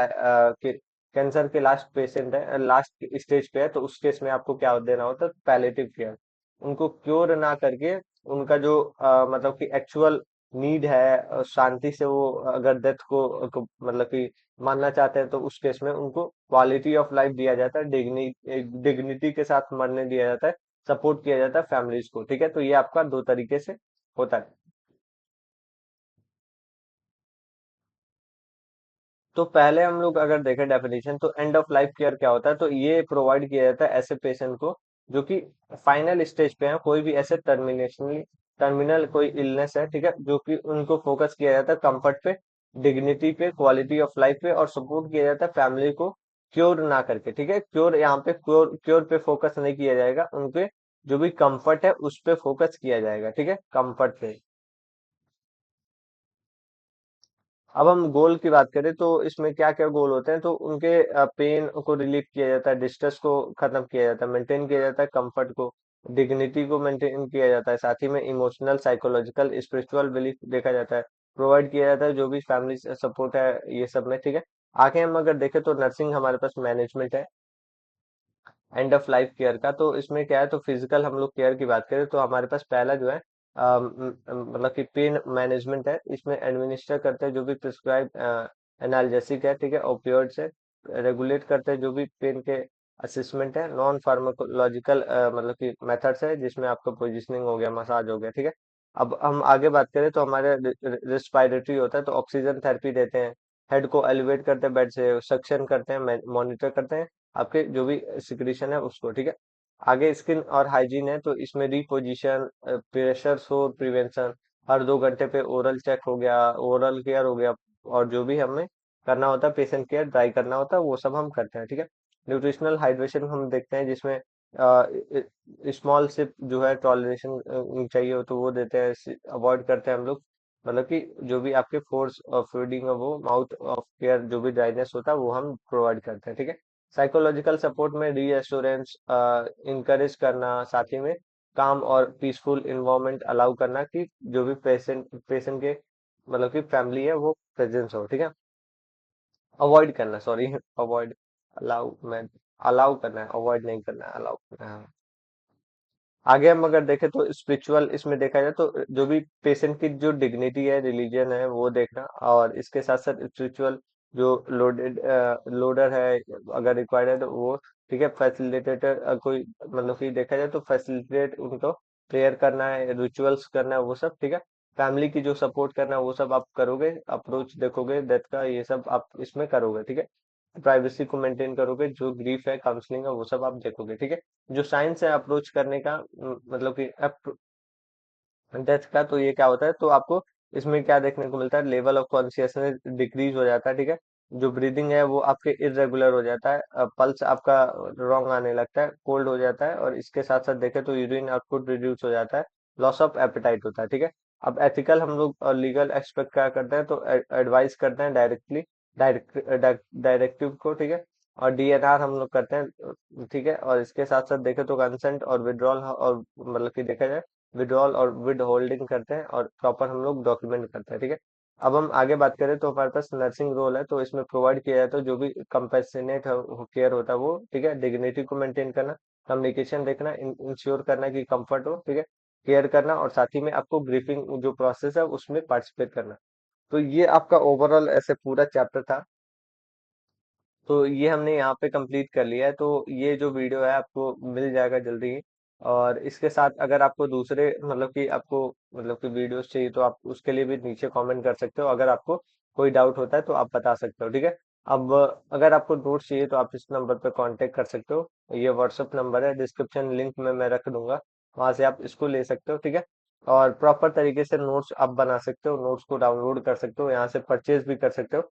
कैंसर के लास्ट पेशेंट है, लास्ट स्टेज पे है, तो उस केस में आपको क्या देना होता है, पैलेटिव केयर। उनको क्योर ना करके, उनका जो मतलब कि एक्चुअल नीड है, शांति से वो अगर डेथ को मतलब कि मानना चाहते हैं, तो उस केस में उनको क्वालिटी ऑफ लाइफ दिया जाता है, डिग्निटी के साथ मरने दिया जाता है, सपोर्ट किया जाता है फैमिलीज को, ठीक है। तो ये आपका दो तरीके से होता है। तो पहले हम लोग अगर देखें डेफिनेशन, तो एंड ऑफ लाइफ केयर क्या होता है, तो ये प्रोवाइड किया जाता है ऐसे पेशेंट को जो कि फाइनल स्टेज पे है, कोई भी ऐसे टर्मिनल कोई इलनेस है, ठीक है, जो कि उनको फोकस किया जाता है कंफर्ट पे, डिग्निटी पे, क्वालिटी ऑफ लाइफ पे, और सपोर्ट किया जाता है फैमिली को, क्योर ना करके, ठीक है। क्योर यहाँ पे क्योर क्योर पे फोकस नहीं किया जाएगा, उनके जो भी कंफर्ट है उस पे फोकस किया जाएगा, ठीक है, कंफर्ट पे। अब हम गोल की बात करें, तो इसमें क्या क्या गोल होते हैं, तो उनके पेन को रिलीव किया जाता है, डिस्ट्रेस को खत्म किया जाता है, मेंटेन किया जाता है कंफर्ट को, डिग्निटी को मेंटेन किया जाता है, साथ ही में इमोशनल, साइकोलॉजिकल, स्पिरिचुअल बिलीफ देखा जाता है, प्रोवाइड किया जाता है, जो भी फैमिली सपोर्ट है ये सब में, ठीक है। आगे हम अगर देखें, तो नर्सिंग हमारे पास मैनेजमेंट है एंड ऑफ लाइफ केयर का। तो इसमें क्या है, तो फिजिकल हम लोग केयर की बात करें, तो हमारे पास पहला जो है मतलब कि पेन मैनेजमेंट है। इसमें एडमिनिस्टर करते हैं जो भी प्रिस्क्राइब एनाल्जेसिक है, ठीक है, ओपियोइड्स है। रेगुलेट करते हैं जो भी पेन के असेसमेंट है। नॉन फार्माकोलॉजिकल मतलब कि मेथड्स है, जिसमें आपका पोजिशनिंग हो गया, मसाज हो गया, ठीक है। अब हम आगे बात करें, तो हमारे रिस्पायरेटरी होता है, तो ऑक्सीजन थेरेपी देते हैं, हेड को एलिवेट करते हैं बेड से, सक्शन करते हैं, मॉनिटर करते हैं आपके जो भी सिक्रीशन है उसको, ठीक है। आगे स्किन और हाइजीन है, तो इसमें रिपोजिशन, प्रेशर सोर प्रिवेंशन, हर 2 घंटे पे ओरल चेक हो गया, ओरल केयर हो गया, और जो भी हमें करना होता है, पेशेंट केयर ड्राई करना होता है, वो सब हम करते हैं, ठीक है। न्यूट्रिशनल हाइड्रेशन हम देखते हैं, जिसमें स्मॉल सिप जो है टॉलरेशन चाहिए हो तो वो देते हैं, अवॉइड करते हैं हम लोग, मतलब कि जो भी आपके फोर्स ऑफ फीडिंग है, वो माउथ ऑफ केयर जो भी ड्राइनेस होता है वो हम प्रोवाइड करते हैं, ठीक है। साइकोलॉजिकल सपोर्ट में रीएश्योरेंस, इंकरेज करना, साथ ही में काम और पीसफुल इन्वायरमेंट अलाउ करना, कि जो भी पेशेंट पेशेंट के मतलब कि फैमिली है वो प्रेजेंस हो, ठीक है। अवॉइड करना, सॉरी, अवॉइड, अलाउ में, अलाउ करना है, अवॉइड नहीं करना है, अलाउ करना है। आगे हम अगर देखें, तो स्पिरिचुअल इसमें देखा जाए, तो जो भी पेशेंट की जो डिग्निटी है, रिलीजन है, वो देखना, और इसके साथ साथ स्पिरिचुअल जो लोडर है, अगर रिक्वायर्ड है तो वो, ठीक है। फैसिलिटेटर कोई मतलब कि देखा जाए, तो फैसिलिटेट उनको प्रेयर करना है, रिचुअल्स करना है, वो सब, ठीक है। फैमिली की जो सपोर्ट करना है वो सब आप करोगे, अप्रोच देखोगे डेथ का, ये सब आप इसमें करोगे, ठीक है। प्राइवेसी को मेंटेन करोगे, जो ग्रीफ है, काउंसलिंग है, वो सब आप देखोगे, ठीक है। जो साइंस है अप्रोच करने का, मतलब कि डेथ का, तो ये क्या होता है, तो आपको इसमें क्या देखने को मिलता है, लेवल ऑफ कॉन्शियसनेस डिक्रीज हो जाता है, ठीक है। जो ब्रीदिंग है वो आपके इरेगुलर हो जाता है, पल्स आपका रॉन्ग आने लगता है, कोल्ड हो जाता है, और इसके साथ साथ देखें तो यूरिन आउटपुट रिड्यूस हो जाता है, लॉस ऑफ एपेटाइट होता है, ठीक है। अब एथिकल हम लोग और लीगल एक्सपेक्ट क्या करते हैं, तो एडवाइस करते हैं डायरेक्टली, डायरेक्टिव को, ठीक है। और डीएनआर हम लोग करते हैं, ठीक है। और इसके साथ साथ देखें तो कंसेंट और विड्रॉल, और मतलब कि देखा जाए, विड्रॉल और विद होल्डिंग करते हैं, और प्रॉपर हम लोग डॉक्यूमेंट करते हैं, ठीक है। अब हम आगे बात करें, तो हमारे पास नर्सिंग रोल है, तो इसमें प्रोवाइड किया जाता है जो भी कंपेशनेट केयर होता है वो, ठीक है। डिग्निटी को मेंटेन करना, कम्युनिकेशन देखना, इंश्योर करना कि कंफर्ट हो, ठीक है, केयर करना, और साथ ही में आपको ब्रीफिंग जो प्रोसेस है उसमें पार्टिसिपेट करना। तो ये आपका ओवरऑल ऐसे पूरा चैप्टर था, तो ये हमने यहाँ पे कंप्लीट कर लिया है। तो ये जो वीडियो है आपको मिल जाएगा जल्दी ही, और इसके साथ अगर आपको दूसरे मतलब कि आपको मतलब कि वीडियोस चाहिए, तो आप उसके लिए भी नीचे कमेंट कर सकते हो, अगर आपको कोई डाउट होता है तो आप बता सकते हो, ठीक है। अब अगर आपको नोट्स चाहिए तो आप इस नंबर पे कांटेक्ट कर सकते हो। ये व्हाट्सएप नंबर है, डिस्क्रिप्शन लिंक में मैं रख दूंगा, वहां से आप इसको ले सकते हो, ठीक है। और प्रॉपर तरीके से नोट्स आप बना सकते हो, नोट्स को डाउनलोड कर सकते हो, यहाँ से परचेज भी कर सकते हो।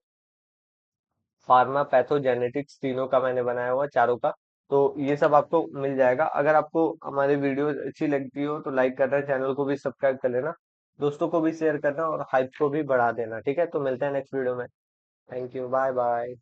फार्मा पैथो जेनेटिक्स तीनों का मैंने बनाया हुआ है, चारों का। तो ये सब आपको मिल जाएगा। अगर आपको हमारी वीडियो अच्छी लगती हो तो लाइक करना, चैनल को भी सब्सक्राइब कर लेना, दोस्तों को भी शेयर करना और हाइप को भी बढ़ा देना, ठीक है। तो मिलते हैं नेक्स्ट वीडियो में। Thank you, bye bye.